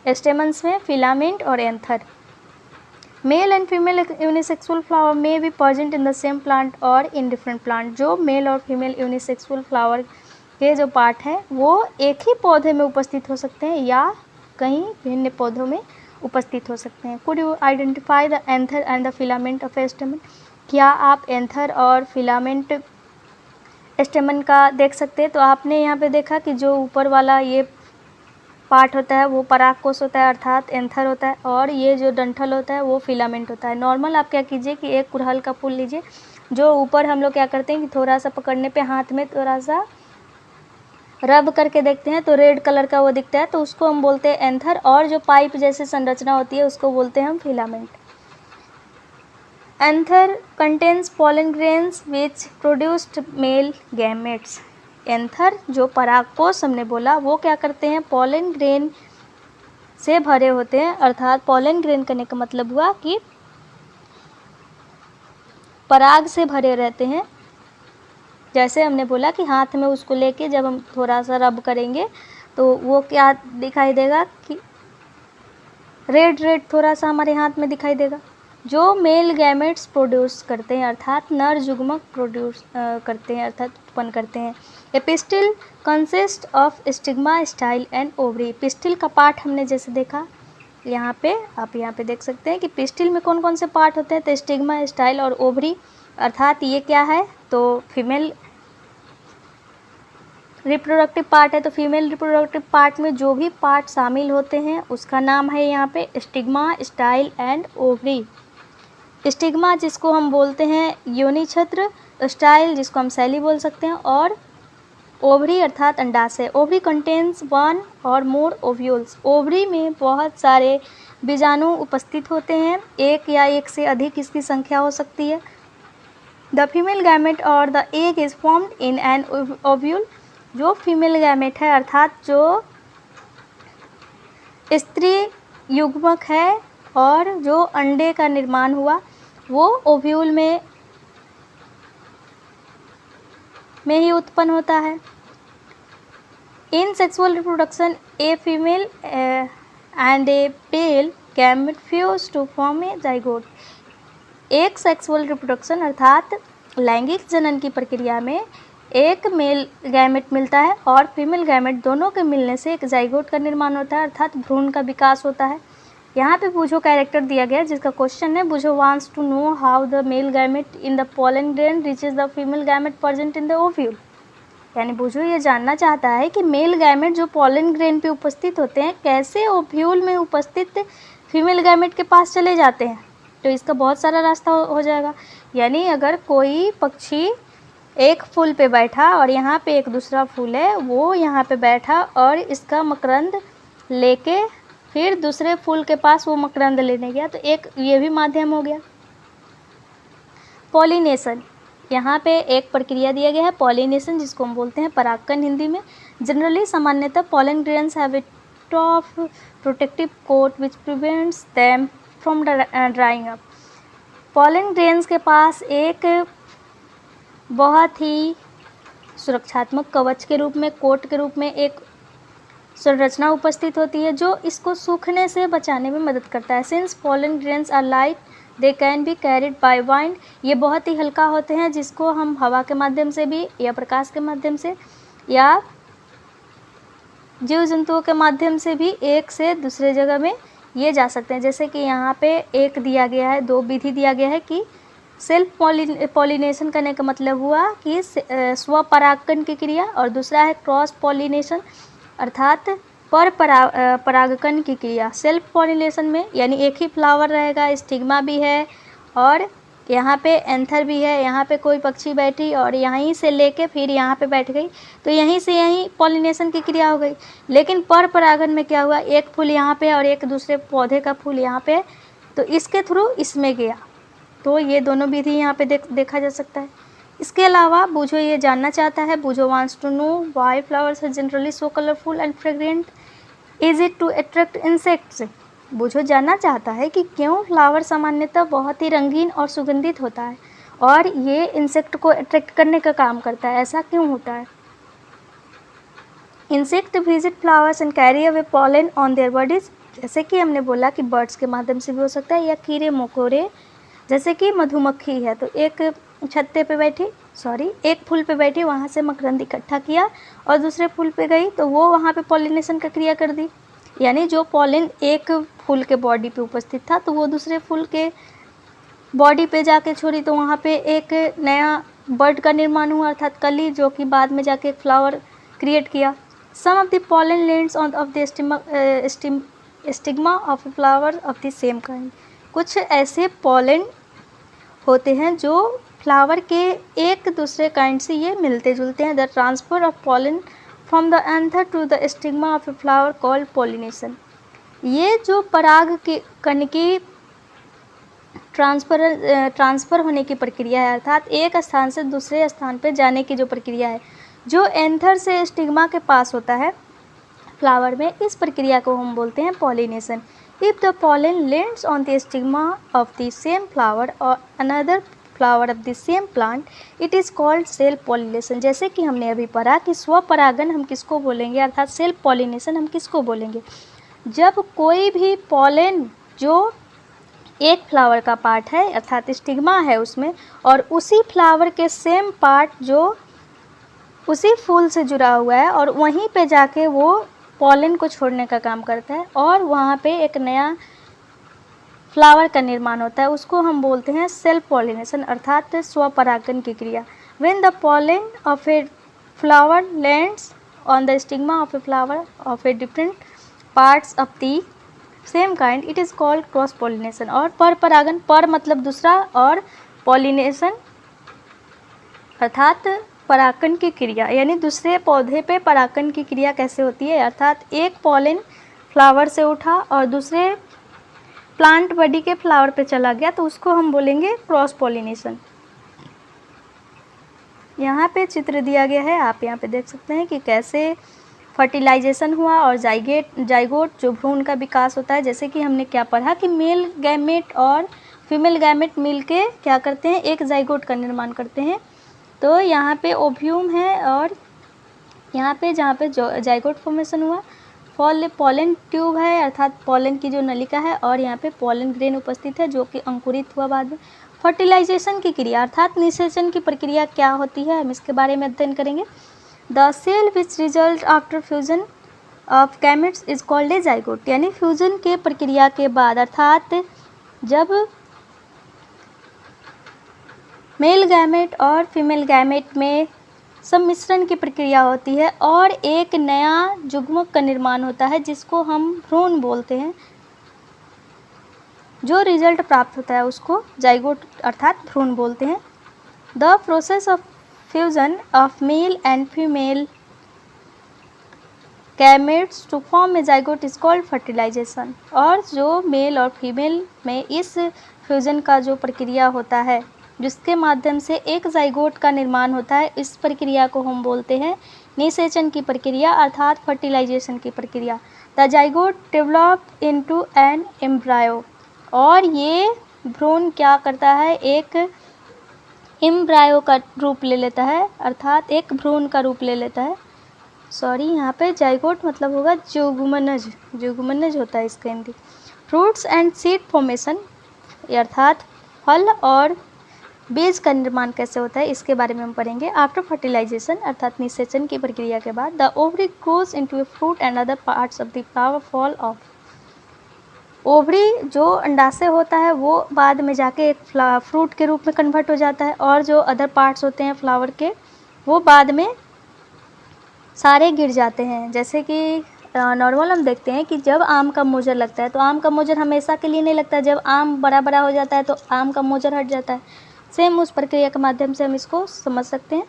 स्टेमन्स में फिलामेंट और anther. Male and female unisexual flower में be present in the same plant और इन डिफरेंट प्लांट। जो मेल और फीमेल यूनिसेक्सुअल फ्लावर के जो पार्ट हैं वो एक ही पौधे में उपस्थित हो सकते हैं या कहीं भिन्न पौधों में उपस्थित हो सकते हैं। Could you identify the anther and the filament of ए स्टेमन? क्या आप एंथर और फिलामेंट स्टेमन का देख सकते हैं? तो आपने यहाँ पे देखा कि जो ऊपर वाला ये पार्ट होता है वो परागकोश होता है अर्थात एंथर होता है, और ये जो डंठल होता है वो फिलामेंट होता है। नॉर्मल आप क्या कीजिए कि एक गुड़हल का फूल लीजिए, जो ऊपर हम लोग क्या करते हैं कि थोड़ा सा पकड़ने पे हाथ में थोड़ा सा रब करके देखते हैं तो रेड कलर का वो दिखता है, तो उसको हम बोलते हैं एंथर, और जो पाइप जैसे संरचना होती है उसको बोलते हैं हम filament. Anther contains pollen grains विच प्रोड्यूस्ड मेल गैमेट्स। एंथर जो परागकोश हमने बोला वो क्या करते हैं, पॉलन ग्रेन से भरे होते हैं अर्थात पॉलन ग्रेन करने का मतलब हुआ कि पराग से भरे रहते हैं। जैसे हमने बोला कि हाथ में उसको लेके जब हम थोड़ा सा रब करेंगे तो वो क्या दिखाई देगा कि रेड रेड थोड़ा सा हमारे हाथ में दिखाई देगा। जो मेल गैमेट्स प्रोड्यूस करते हैं अर्थात नर युग्मक प्रोड्यूस करते हैं अर्थात उत्पन्न करते हैं। A pistil consist of stigma, style and ovary. Pistil का पार्ट हमने जैसे देखा यहाँ पे, आप यहाँ पे देख सकते हैं कि पिस्टिल में कौन कौन से पार्ट होते हैं, तो स्टिग्मा, स्टाइल और ओवरी, अर्थात ये क्या है तो फीमेल रिप्रोडक्टिव पार्ट है। तो फीमेल रिप्रोडक्टिव पार्ट में जो भी पार्ट शामिल होते हैं उसका नाम है यहाँ पे stigma, style and ovary. Stigma जिसको हम बोलते हैं योनि छत्र, स्टाइल जिसको हम शैली बोल सकते हैं, और ओवरी अर्थात अंडाशय। ओवरी कंटेन्स वन और मोर ओव्यूल्स। ओवरी में बहुत सारे बीजाणु उपस्थित होते हैं, एक या एक से अधिक इसकी संख्या हो सकती है। द फीमेल गैमेट और the egg is formed in an ovule. जो फीमेल गैमेट है अर्थात जो स्त्री युग्मक है और जो अंडे का निर्माण हुआ वो ओव्यूल में ही उत्पन्न होता है। In sexual reproduction a female and a male gamete fuse to form a zygote. एक सेक्सुअल रिप्रोडक्शन अर्थात लैंगिक जनन की प्रक्रिया में एक मेल गैमेट मिलता है और फीमेल गैमेट दोनों के मिलने से एक जाइगोट का निर्माण होता है अर्थात भ्रूण का विकास होता है। यहाँ पे बुझो कैरेक्टर दिया गया है जिसका क्वेश्चन है Boojho wants to know how the male gamete in the pollen grain reaches the female gamete present in the ovule. यानी बुझो ये जानना चाहता है कि मेल गैमेट जो पोलन ग्रेन पे उपस्थित होते हैं कैसे ओव्यूल में उपस्थित फीमेल गैमेट के पास चले जाते हैं। तो इसका बहुत सारा रास्ता हो जाएगा। यानी अगर कोई पक्षी एक फूल पे बैठा और यहाँ पे एक दूसरा फूल है, वो यहाँ पे बैठा और इसका मकरंद लेके फिर दूसरे फूल के पास वो मकरंद लेने गया, तो एक ये भी माध्यम हो गया। पॉलिनेशन, यहाँ पे एक प्रक्रिया दिया गया है पॉलिनेशन जिसको हम बोलते हैं परागकण हिंदी में। जनरली सामान्यतः pollen grains have a tough protective coat which prevents them from drying up. Pollen grains के पास एक बहुत ही सुरक्षात्मक कवच के रूप में, कोट के रूप में एक संरचना उपस्थित होती है जो इसको सूखने से बचाने में मदद करता है। Since pollen grains are light they can be carried by wind. ये बहुत ही हल्का होते हैं जिसको हम हवा के माध्यम से भी या प्रकाश के माध्यम से या जीव जंतुओं के माध्यम से भी एक से दूसरे जगह में ये जा सकते हैं। जैसे कि यहाँ पे एक दिया गया है, दो विधि दिया गया है कि सेल्फ पॉलिनेशन करने का मतलब हुआ कि स्वपरागकण की क्रिया, और दूसरा है क्रॉस पॉलिनेशन अर्थात परागकण की क्रिया सेल्फ पॉलिनेशन में, यानी एक ही फ्लावर रहेगा, स्टिग्मा भी है और यहाँ पे एंथर भी है, यहाँ पे कोई पक्षी बैठी और यहीं से लेके फिर यहाँ पे बैठ गई, तो यहीं से यहीं पॉलिनेशन की क्रिया हो गई। लेकिन पर परागन में क्या हुआ, एक फूल यहाँ पे और एक दूसरे पौधे का फूल यहाँ पे, तो इसके थ्रू इसमें गया। तो ये दोनों विधि यहाँ पे देखा जा सकता है। इसके अलावा बूझो ये जानना चाहता है, Boojho wants to know why flowers are generally so colourful and fragrant, is it to attract insects. Boojho जानना चाहता है कि क्यों फ्लावर सामान्यतः बहुत ही रंगीन और सुगंधित होता है और ये इंसेक्ट को अट्रैक्ट करने का काम करता है, ऐसा क्यों होता है। Insect visit flowers and carry away pollen on their bodies, जैसे कि हमने बोला कि बर्ड्स के माध्यम से भी हो सकता है, या कीड़े मकोड़े, जैसे कि मधुमक्खी है तो एक छत्ते पे बैठी, एक फूल पे बैठी, वहाँ से मकरंद इकट्ठा किया और दूसरे फूल पे गई तो वो वहाँ पे पॉलिनेशन का क्रिया कर दी, यानी जो पॉलिन एक फूल के बॉडी पे उपस्थित था तो वो दूसरे फूल के बॉडी पे जाके छोड़ी, तो वहाँ पे एक नया बर्ड का निर्माण हुआ, अर्थात कली, जो कि बाद में जाके एक फ्लावर क्रिएट किया। Some of the pollen lands on of the stigma of a flower of the same kind, कुछ ऐसे पॉलन होते हैं जो फ्लावर के एक दूसरे काइंड से ये मिलते जुलते हैं। The transfer of pollen from the anther to the stigma of a flower called pollination, ये जो पराग के कण की ट्रांसफ़र होने की प्रक्रिया है, अर्थात एक स्थान से दूसरे स्थान पर जाने की जो प्रक्रिया है, जो एंथर से स्टिग्मा के पास होता है फ्लावर में, इस प्रक्रिया को हम बोलते हैं pollination. If the pollen lands on the stigma of the same flower or another flower of the same plant, it is called self pollination। जैसे कि हमने अभी पढ़ा कि स्वपरागन हम किसको बोलेंगे, अर्थात सेल्फ पॉलिनेशन हम किसको बोलेंगे, जब कोई भी पॉलन जो एक फ्लावर का पार्ट है अर्थात स्टिग्मा है उसमें, और उसी फ्लावर के सेम पार्ट जो उसी फूल से जुड़ा हुआ है और वहीं पे जाके वो पॉलन को छोड़ने का काम करता है और वहाँ पे एक नया फ्लावर का निर्माण होता है, उसको हम बोलते हैं सेल्फ पॉलिनेशन अर्थात स्वपरागन की क्रिया। When the pollen of a flower lands on the stigma of a flower of a different parts of the same kind, it is called cross pollination. और पर परागन, पर मतलब दूसरा और पॉलिनेशन अर्थात परागन की क्रिया, यानी दूसरे पौधे पे परागन की क्रिया कैसे होती है, अर्थात एक पॉलन फ्लावर से उठा और दूसरे प्लांट बॉडी के फ्लावर पे चला गया तो उसको हम बोलेंगे क्रॉस पॉलिनेशन। यहाँ पे चित्र दिया गया है, आप यहाँ पे देख सकते हैं कि कैसे फर्टिलाइजेशन हुआ और जाइगोट जो भ्रूण का विकास होता है। जैसे कि हमने क्या पढ़ा कि मेल गैमेट और फीमेल गैमेट मिलके क्या करते हैं, एक जाइगोट का निर्माण करते हैं। तो यहाँ पे ओव्यूम है और यहाँ पे जहाँ पे जाइगोट फॉर्मेशन हुआ पॉलन ट्यूब है अर्थात पॉलन की जो नलिका है, और यहाँ पे पॉलन ग्रेन उपस्थित है जो कि अंकुरित हुआ बाद में। फर्टिलाइजेशन की क्रिया अर्थात निषेचन की प्रक्रिया क्या होती है, हम इसके बारे में अध्ययन करेंगे। The cell which result after fusion of gametes is called a zygote, यानी फ्यूजन के प्रक्रिया के बाद अर्थात जब मेल गैमेट और फीमेल गैमेट में सम्मिश्रण की प्रक्रिया होती है और एक नया युग्मक का निर्माण होता है जिसको हम भ्रूण बोलते हैं, जो रिजल्ट प्राप्त होता है उसको जाइगोट अर्थात भ्रूण बोलते हैं। The process of fusion of male and female gametes to form a zygote is called fertilisation, और जो मेल और फीमेल में इस फ्यूजन का जो प्रक्रिया होता है जिसके माध्यम से एक जाइगोट का निर्माण होता है, इस प्रक्रिया को हम बोलते हैं निषेचन की प्रक्रिया अर्थात फर्टिलाइजेशन की प्रक्रिया। The zygote develop into an embryo, और ये भ्रूण क्या करता है, एक एम्ब्रायो का रूप ले लेता है अर्थात एक भ्रूण का रूप ले लेता है। यहाँ पे जाइगोट मतलब होगा जुगमनज होता है इसका Hindi. Fruits and seed formation अर्थात फल और बीज का निर्माण कैसे होता है इसके बारे में हम पढ़ेंगे। आफ्टर फर्टिलाइजेशन अर्थात निषेचन की प्रक्रिया के बाद the ovary grows into a fruit and other parts of the flower fall of, ovary जो अंडाशय होता है वो बाद में जाके एक फ्रूट के रूप में कन्वर्ट हो जाता है, और जो अदर पार्ट्स होते हैं फ्लावर के वो बाद में सारे गिर जाते हैं। जैसे कि नॉर्मल हम देखते हैं कि जब आम का मोजर लगता है तो आम का मोजर हमेशा के लिए नहीं लगता है, जब आम बड़ा बड़ा हो जाता है तो आम का मोजर हट जाता है। सेम उस प्रक्रिया के माध्यम से हम इसको समझ सकते हैं।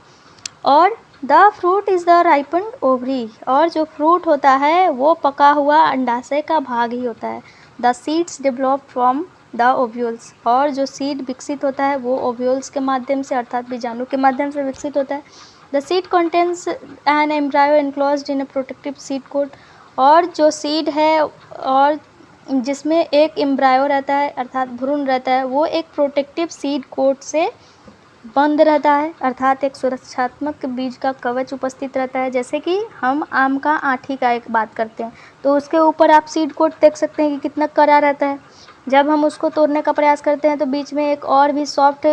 और the fruit is the ripened ovary, और जो फ्रूट होता है वो पका हुआ अंडाशय का भाग ही होता है। The seeds develop from the ovules, और जो सीड विकसित होता है वो ओव्यूल्स के माध्यम से अर्थात बीजाणु के माध्यम से विकसित होता है। The seed contains an embryo enclosed in a protective seed coat, और जो सीड है और जिसमें एक एम्ब्रायो रहता है अर्थात भ्रूण रहता है, वो एक प्रोटेक्टिव सीड कोट से बंद रहता है, अर्थात एक सुरक्षात्मक बीज का कवच उपस्थित रहता है। जैसे कि हम आम का आठी का एक बात करते हैं तो उसके ऊपर आप सीड कोट देख सकते हैं कि कितना कड़ा रहता है। जब हम उसको तोड़ने का प्रयास करते हैं तो बीच में एक और भी सॉफ्ट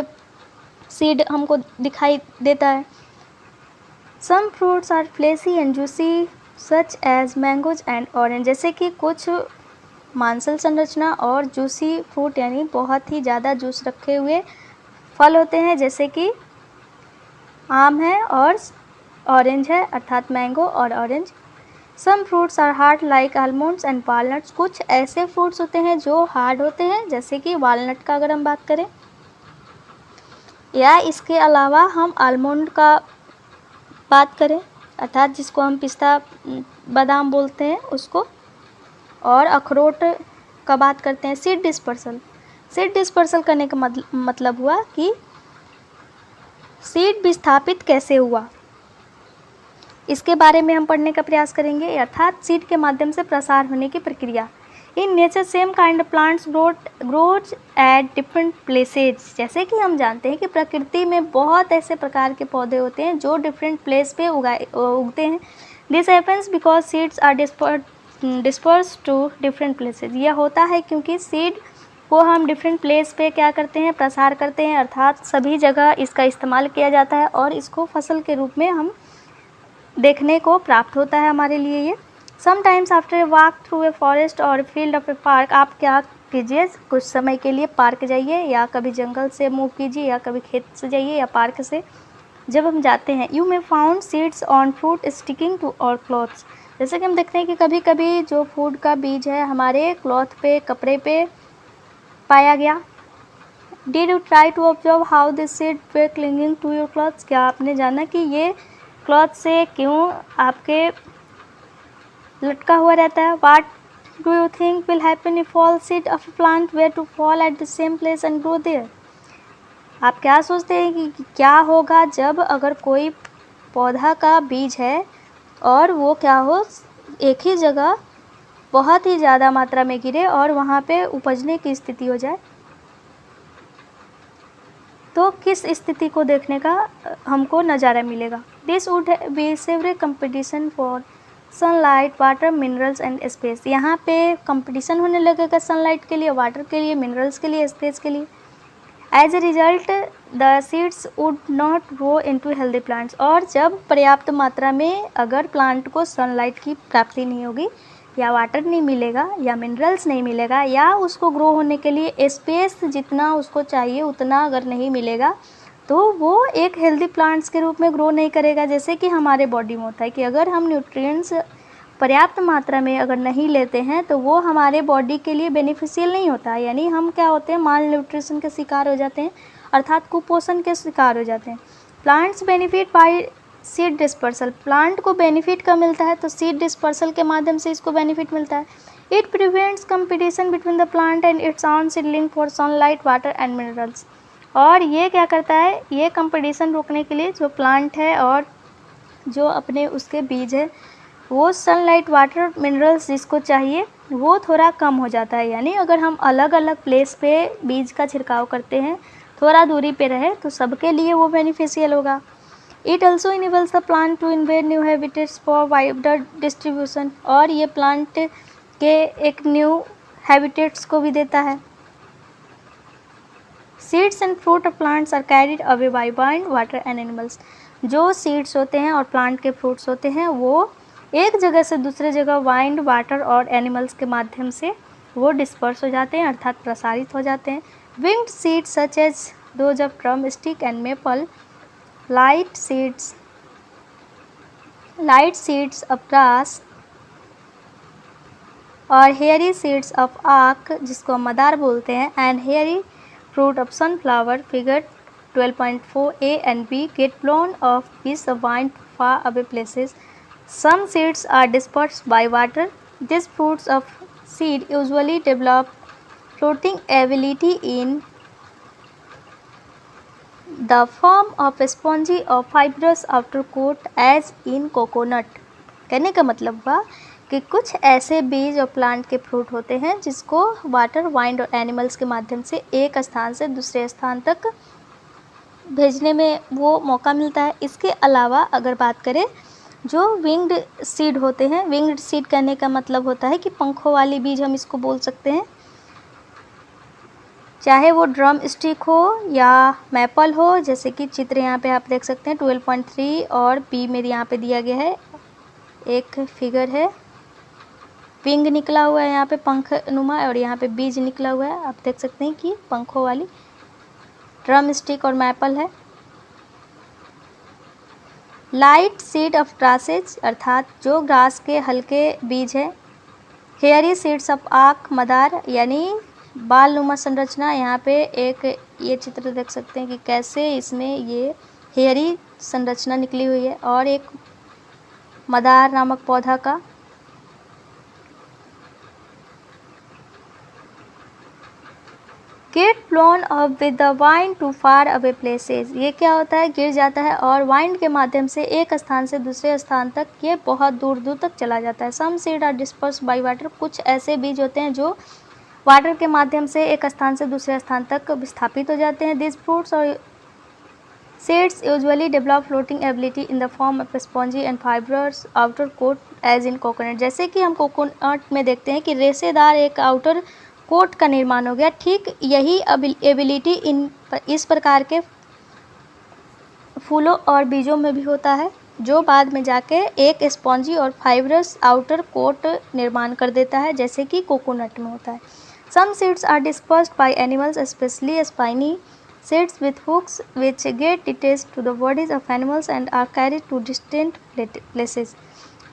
सीड हमको दिखाई देता है। Some fruits are fleshy and juicy such as mangoes and orange, जैसे कि कुछ मांसल संरचना और जूसी फ्रूट यानी बहुत ही ज़्यादा जूस रखे हुए फल होते हैं, जैसे कि आम है और ऑरेंज है अर्थात मैंगो और orange. Some fruits are hard like almonds and walnuts, कुछ ऐसे फ्रूट्स होते हैं जो हार्ड होते हैं जैसे कि वालनट का अगर हम बात करें, या इसके अलावा हम आलमंड का बात करें अर्थात जिसको हम पिस्ता बादाम बोलते हैं उसको, और अखरोट का बात करते हैं। सीड डिस्पर्सल, सीड डिस्पर्सल करने का मतलब हुआ कि सीड विस्थापित कैसे हुआ, इसके बारे में हम पढ़ने का प्रयास करेंगे, अर्थात सीड के माध्यम से प्रसार होने की प्रक्रिया। In nature same kind of plants grows at different places, जैसे कि हम जानते हैं कि प्रकृति में बहुत ऐसे प्रकार के पौधे होते हैं जो डिफरेंट प्लेस पे उगते हैं। This happens because seeds are disperse to different places, यह होता है क्योंकि सीड को हम डिफरेंट प्लेस पे क्या करते हैं, प्रसार करते हैं, अर्थात सभी जगह इसका इस्तेमाल किया जाता है और इसको फसल के रूप में हम देखने को प्राप्त होता है हमारे लिए ये। Sometimes after a walk through a forest और फील्ड ऑफ ए पार्क, आप क्या कीजिए कुछ समय के लिए पार्क जाइए या कभी जंगल से मूव कीजिए या कभी खेत से जाइए या पार्क से जब हम जाते हैं, you may found seeds on fruit sticking to your clothes, जैसे कि हम देखते हैं कि कभी कभी जो फूड का बीज है हमारे क्लॉथ पे कपड़े पे पाया गया। Did you try to observe how this seed were clinging to your clothes, क्या आपने जाना कि ये क्लॉथ से क्यों आपके लटका हुआ रहता है। What do you think will happen if all seed of plant were to fall at the same place and grow there, आप क्या सोचते हैं कि क्या होगा जब अगर कोई पौधा का बीज है और वो क्या हो एक ही जगह बहुत ही ज़्यादा मात्रा में गिरे और वहाँ पे उपजने की स्थिति हो जाए, तो किस स्थिति को देखने का हमको नज़ारा मिलेगा। This would be severe competition for sunlight water minerals and space, यहाँ पे कंपटीशन होने लगेगा सनलाइट के लिए, वाटर के लिए, मिनरल्स के लिए, स्पेस के लिए। As a result the seeds would not grow into healthy plants, और जब पर्याप्त मात्रा में अगर प्लांट को सनलाइट की प्राप्ति नहीं होगी या वाटर नहीं मिलेगा या मिनरल्स नहीं मिलेगा या उसको ग्रो होने के लिए स्पेस जितना उसको चाहिए उतना अगर नहीं मिलेगा तो वो एक हेल्दी प्लांट्स के रूप में ग्रो नहीं करेगा। जैसे कि हमारे बॉडी में होता है कि अगर हम न्यूट्रिएंट्स पर्याप्त मात्रा में अगर नहीं लेते हैं तो वो हमारे बॉडी के लिए बेनिफिशियल नहीं होता, यानी हम क्या होते हैं माल न्यूट्रिशन के शिकार हो जाते हैं अर्थात कुपोषण के शिकार हो जाते हैं। Plants benefit by seed dispersal, plant को बेनिफिट कब मिलता है तो सीड डिस्पर्सल के माध्यम से इसको बेनिफिट मिलता है। It prevents competition between the plant and it's on seedling for sunlight water and minerals, और ये क्या करता है, ये कंपटीशन रोकने के लिए जो प्लांट है और जो अपने उसके बीज है वो सनलाइट वाटर मिनरल्स जिसको चाहिए वो थोड़ा कम हो जाता है, यानी अगर हम अलग अलग प्लेस पे बीज का छिड़काव करते हैं थोड़ा दूरी पे रहे तो सबके लिए वो बेनिफिशियल होगा। It also enables the plant to invade new habitats for wider distribution, और ये प्लांट के एक न्यू हैबिटेट्स को भी देता है। Seeds and fruit of plants are carried away by wind water and animals, जो सीड्स होते हैं और प्लांट के फ्रूट्स होते हैं वो एक जगह से दूसरे जगह वाइंड वाटर और एनिमल्स के माध्यम से वो डिस्पर्स हो जाते हैं अर्थात प्रसारित हो जाते हैं। Winged seeds such as those of drumstick and maple, light seeds of grass और हेयरी सीड्स ऑफ आक जिसको हम मदार बोलते हैं and hairy fruit of sunflower figure 12.4 A and B get blown off with the wind to far away places. Some seeds are dispersed by water. These fruits of seed usually develop floating ability in the form of a spongy or fibrous outer coat as in coconut. कहने का मतलब हुआ कि कुछ ऐसे बीज और plant के फ्रूट होते हैं जिसको वाटर, वाइंड और एनिमल्स के माध्यम से एक स्थान से दूसरे स्थान तक भेजने में वो मौका मिलता है। इसके अलावा अगर बात करें जो विंग्ड सीड होते हैं, विंग्ड सीड कहने का मतलब होता है कि पंखों वाली बीज हम इसको बोल सकते हैं, चाहे वो ड्रम स्टिक हो या मैपल हो, जैसे कि चित्र यहाँ पे आप देख सकते हैं 12.3 और बी मेरे यहाँ पे दिया गया है, एक फिगर है, विंग निकला हुआ है यहाँ पे पंख नुमा और यहाँ पे बीज निकला हुआ है, आप देख सकते हैं कि पंखों वाली ड्रम स्टिक और मैपल है। लाइट सीड ऑफ ग्रासेज अर्थात जो ग्रास के हल्के बीज है। हेयरी सीड्स ऑफ आक मदार यानी बाल नुमा संरचना, यहाँ पे एक ये चित्र देख सकते हैं कि कैसे इसमें ये हेयरी संरचना निकली हुई है और एक मदार नामक पौधा का। Get blown up with the wind to far away places, ये क्या होता है, गिर जाता है और वाइंड के माध्यम से एक स्थान से दूसरे स्थान तक ये बहुत दूर दूर तक चला जाता है। Some seed are disperse by water, कुछ ऐसे बीज होते हैं जो वाटर के माध्यम से एक स्थान से दूसरे स्थान तक विस्थापित हो जाते हैं। दिस फ्रूट्स और seeds usually develop floating ability in the form of spongy and fibrous outer coat as in coconut, जैसे कि हम कोकोनट में देखते हैं कि रेशेदार एक आउटर कोट का निर्माण हो गया, ठीक यही एबिलिटी इस प्रकार के फूलों और बीजों में भी होता है, जो बाद में जाके एक स्पॉन्जी और फाइब्रस आउटर कोट निर्माण कर देता है, जैसे कि कोकोनट में होता है। Some seeds are dispersed by animals specially spiny seeds with hooks which get attached to the bodies of animals and are carried to distant places.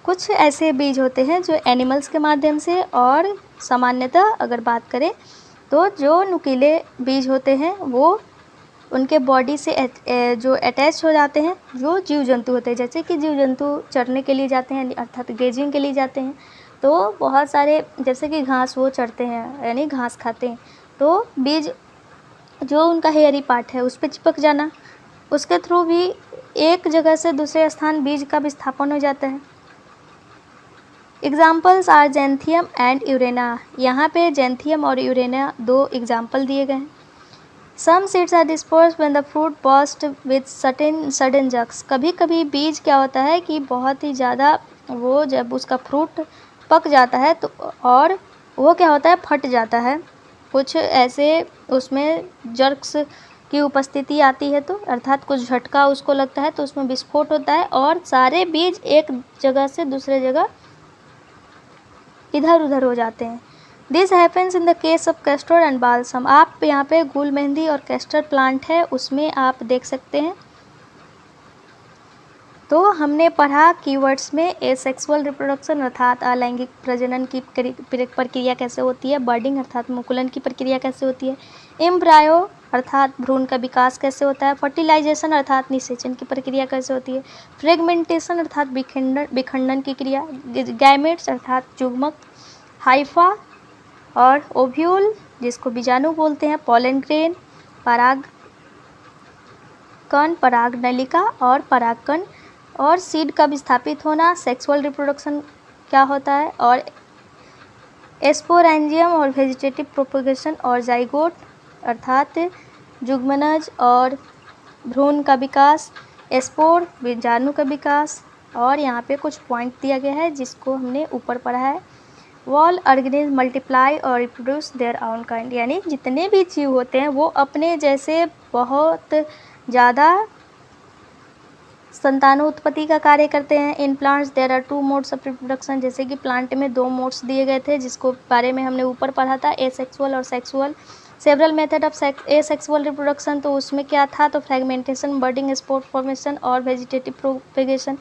कुछ ऐसे बीज होते हैं जो एनिमल्स के माध्यम से, और सामान्यतः अगर बात करें तो जो नुकीले बीज होते हैं वो उनके बॉडी से जो अटैच हो जाते हैं, जो जीव जंतु होते हैं, जैसे कि जीव जंतु चरने के लिए जाते हैं अर्थात ग्रेजिंग के लिए जाते हैं, तो बहुत सारे जैसे कि घास वो चरते हैं यानी घास खाते हैं, तो बीज जो उनका हेयरी पार्ट है उस पर चिपक जाना, उसके थ्रू भी एक जगह से दूसरे स्थान बीज का विस्थापन हो जाता है। एग्जाम्पल्स आर जेंथियम एंड यूरेना, यहाँ पे जेंथियम और यूरेना दो एग्जाम्पल दिए गए हैं। Some seeds are dispersed when the fruit burst with sudden jerks, कभी कभी बीज क्या होता है कि बहुत ही ज़्यादा वो जब उसका फ्रूट पक जाता है तो और वो क्या होता है फट जाता है, कुछ ऐसे उसमें जर्क्स की उपस्थिति आती है, तो अर्थात कुछ झटका उसको लगता है तो उसमें विस्फोट होता है और सारे बीज एक जगह से दूसरे जगह इधर उधर हो जाते हैं। This happens in the case of castor and balsam, आप यहाँ पे गुल मेहंदी और कैस्टर प्लांट है उसमें आप देख सकते हैं। तो हमने पढ़ा कीवर्ड्स में एसेक्सुअल रिप्रोडक्शन अर्थात अलैंगिक प्रजनन की प्रक्रिया कैसे होती है, बर्डिंग अर्थात मुकुलन की प्रक्रिया कैसे होती है, एम्ब्रायो अर्थात भ्रूण का विकास कैसे होता है, फर्टिलाइजेशन अर्थात निषेचन की प्रक्रिया कैसे होती है, फ्रेगमेंटेशन अर्थात विखंडन की क्रिया, गैमेट्स अर्थात जुग्मक, हाइफा और ओव्यूल जिसको बीजाणु बोलते हैं, पॉलन ग्रेन, परागकण, परागनलिका और परागकण, और सीड का विस्थापित होना, सेक्सुअल रिप्रोडक्शन क्या होता है, और एस्पोरेंजियम और वेजिटेटिव प्रोपगेशन और जाइगोट अर्थात जुग्मनज और भ्रूण का विकास, एस्पोर बीजाणु का विकास, और यहाँ पे कुछ पॉइंट दिया गया है जिसको हमने ऊपर पढ़ा है। ऑल ऑर्गेनिज्म मल्टीप्लाई और रिप्रोड्यूस देयर ओन काइंड, यानी जितने भी जीव होते हैं वो अपने जैसे बहुत ज़्यादा संतानोत्पत्ति का कार्य करते हैं। In plants there are 2 modes of reproduction, जैसे कि प्लांट में 2 मोड्स दिए गए थे जिसको बारे में हमने ऊपर पढ़ा था, एसेक्सुअल और sexual. Several method of asexual reproduction, तो उसमें क्या था, तो फ्रेगमेंटेशन, बर्डिंग, स्पोर फॉर्मेशन और वेजिटेटिव प्रोपेगेशन।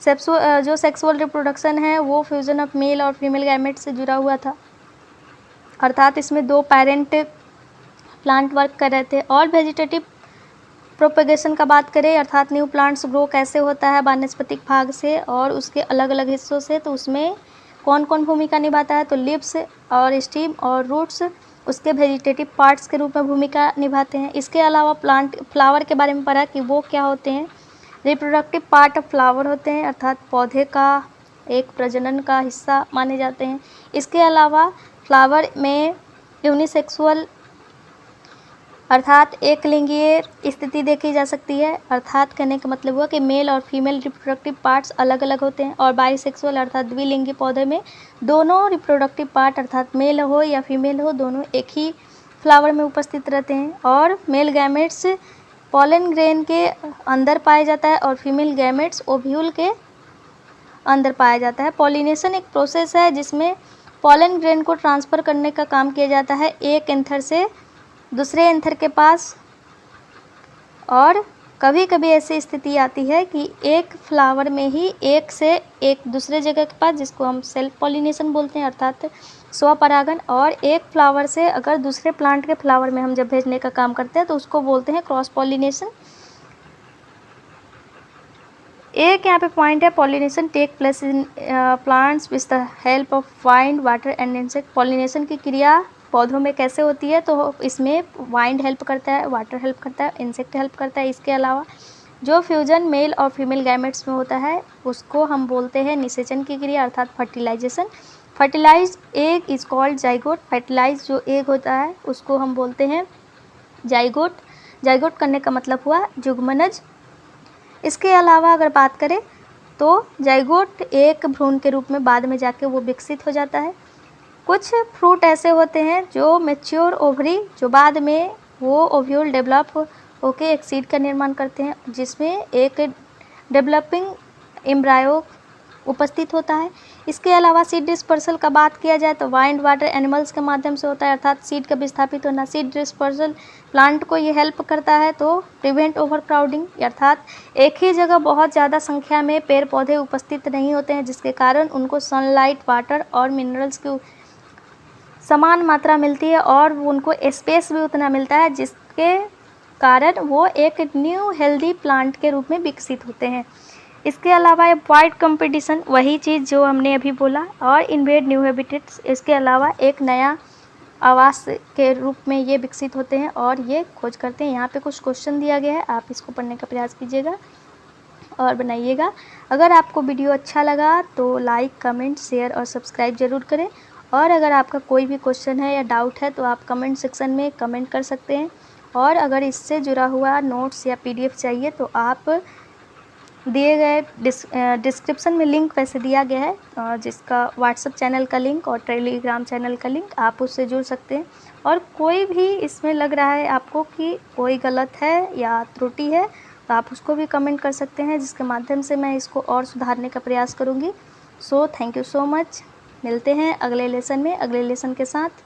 जो सेक्सुअल रिप्रोडक्शन है वो फ्यूजन ऑफ मेल और फीमेल गैमेट से जुड़ा हुआ था, अर्थात इसमें 2 पेरेंट प्लांट वर्क कर रहे थे। और वेजिटेटिव प्रोपेगेशन का बात करें, अर्थात न्यू प्लांट्स ग्रो कैसे होता है वानस्पतिक भाग से और उसके अलग अलग हिस्सों से, तो उसमें कौन कौन भूमिका निभाता है, तो लिव्स और स्टीम और रूट्स उसके वेजिटेटिव पार्ट्स के रूप में भूमिका निभाते हैं। इसके अलावा फ्लावर के बारे में पढ़ा कि वो क्या होते हैं, रिप्रोडक्टिव पार्ट ऑफ फ्लावर होते हैं, अर्थात पौधे का एक प्रजनन का हिस्सा माने जाते हैं। इसके अलावा फ्लावर में यूनिसेक्सुअल अर्थात एक लिंगीय स्थिति देखी जा सकती है, अर्थात कहने का मतलब हुआ कि मेल और फीमेल रिप्रोडक्टिव पार्ट्स अलग अलग होते हैं। और बाइसेक्सुअल अर्थात द्विलिंगी पौधे में दोनों रिप्रोडक्टिव पार्ट अर्थात मेल हो या फीमेल हो दोनों एक ही फ्लावर में उपस्थित रहते हैं। और मेल गैमेट्स पॉलन ग्रेन के अंदर पाया जाता है और फीमेल गैमेट्स ओव्यूल के अंदर पाया जाता है। पॉलिनेशन एक प्रोसेस है जिसमें पॉलन ग्रेन को ट्रांसफ़र करने का काम किया जाता है एक एंथर से दूसरे एंथर के पास। और कभी कभी ऐसी स्थिति आती है कि एक फ्लावर में ही एक से एक दूसरे जगह के पास, जिसको हम सेल्फ पॉलिनेशन बोलते हैं अर्थात स्वपरागन, और एक फ्लावर से अगर दूसरे प्लांट के फ्लावर में हम जब भेजने का काम करते हैं तो उसको बोलते हैं क्रॉस पॉलिनेशन। एक यहाँ पे पॉइंट है, pollination take place in plants with the help of wind water and insect. Pollination की क्रिया पौधों में कैसे होती है, तो इसमें वाइंड हेल्प करता है, वाटर हेल्प करता है, इंसेक्ट हेल्प करता है। इसके अलावा जो फ्यूजन मेल और फीमेल गैमेट्स में होता है उसको हम बोलते हैं निषेचन की क्रिया अर्थात fertilisation. Fertilise egg is called zygote. Fertilise जो एग होता है उसको हम बोलते हैं जाइगोट। जाइगोट करने का मतलब हुआ जुगमनज। इसके अलावा अगर बात करें तो जाइगोट एक भ्रूण के रूप में बाद में जाके वो विकसित हो जाता है। कुछ फ्रूट ऐसे होते हैं जो मैच्योर ओवरी, जो बाद में वो ओव्यूल डेवलप होके एक सीड का निर्माण करते हैं जिसमें एक डेवलपिंग एम्ब्रायो उपस्थित होता है। इसके अलावा सीड डिस्पर्सल का बात किया जाए तो वाइंड वाटर एनिमल्स के माध्यम से होता है, अर्थात सीड का विस्थापित होना। सीड डिस्पर्सल प्लांट को ये हेल्प करता है तो प्रिवेंट ओवर क्राउडिंग, अर्थात एक ही जगह बहुत ज़्यादा संख्या में पेड़ पौधे उपस्थित नहीं होते हैं जिसके कारण उनको सनलाइट, वाटर और मिनरल्स की समान मात्रा मिलती है और उनको स्पेस भी उतना मिलता है जिसके कारण वो एक न्यू हेल्दी प्लांट के रूप में विकसित होते हैं। इसके अलावा वाइड कंपटीशन, वही चीज़ जो हमने अभी बोला, और इन्वेड न्यू हैबिटेट्स, इसके अलावा एक नया आवास के रूप में ये विकसित होते हैं और ये खोज करते हैं। यहाँ पे कुछ क्वेश्चन दिया गया है, आप इसको पढ़ने का प्रयास कीजिएगा और बनाइएगा। अगर आपको वीडियो अच्छा लगा तो लाइक, कमेंट, शेयर और सब्सक्राइब ज़रूर करें। और अगर आपका कोई भी क्वेश्चन है या डाउट है तो आप कमेंट सेक्शन में कमेंट कर सकते हैं। और अगर इससे जुड़ा हुआ नोट्स या PDF चाहिए तो आप दिए गए डिस्क्रिप्शन में लिंक वैसे दिया गया है जिसका व्हाट्सएप चैनल का लिंक और टेलीग्राम चैनल का लिंक, आप उससे जुड़ सकते हैं। और कोई भी इसमें लग रहा है आपको कि कोई गलत है या त्रुटि है तो आप उसको भी कमेंट कर सकते हैं जिसके माध्यम से मैं इसको और सुधारने का प्रयास करूँगी। So thank you so much. मिलते हैं अगले लेसन में अगले लेसन के साथ।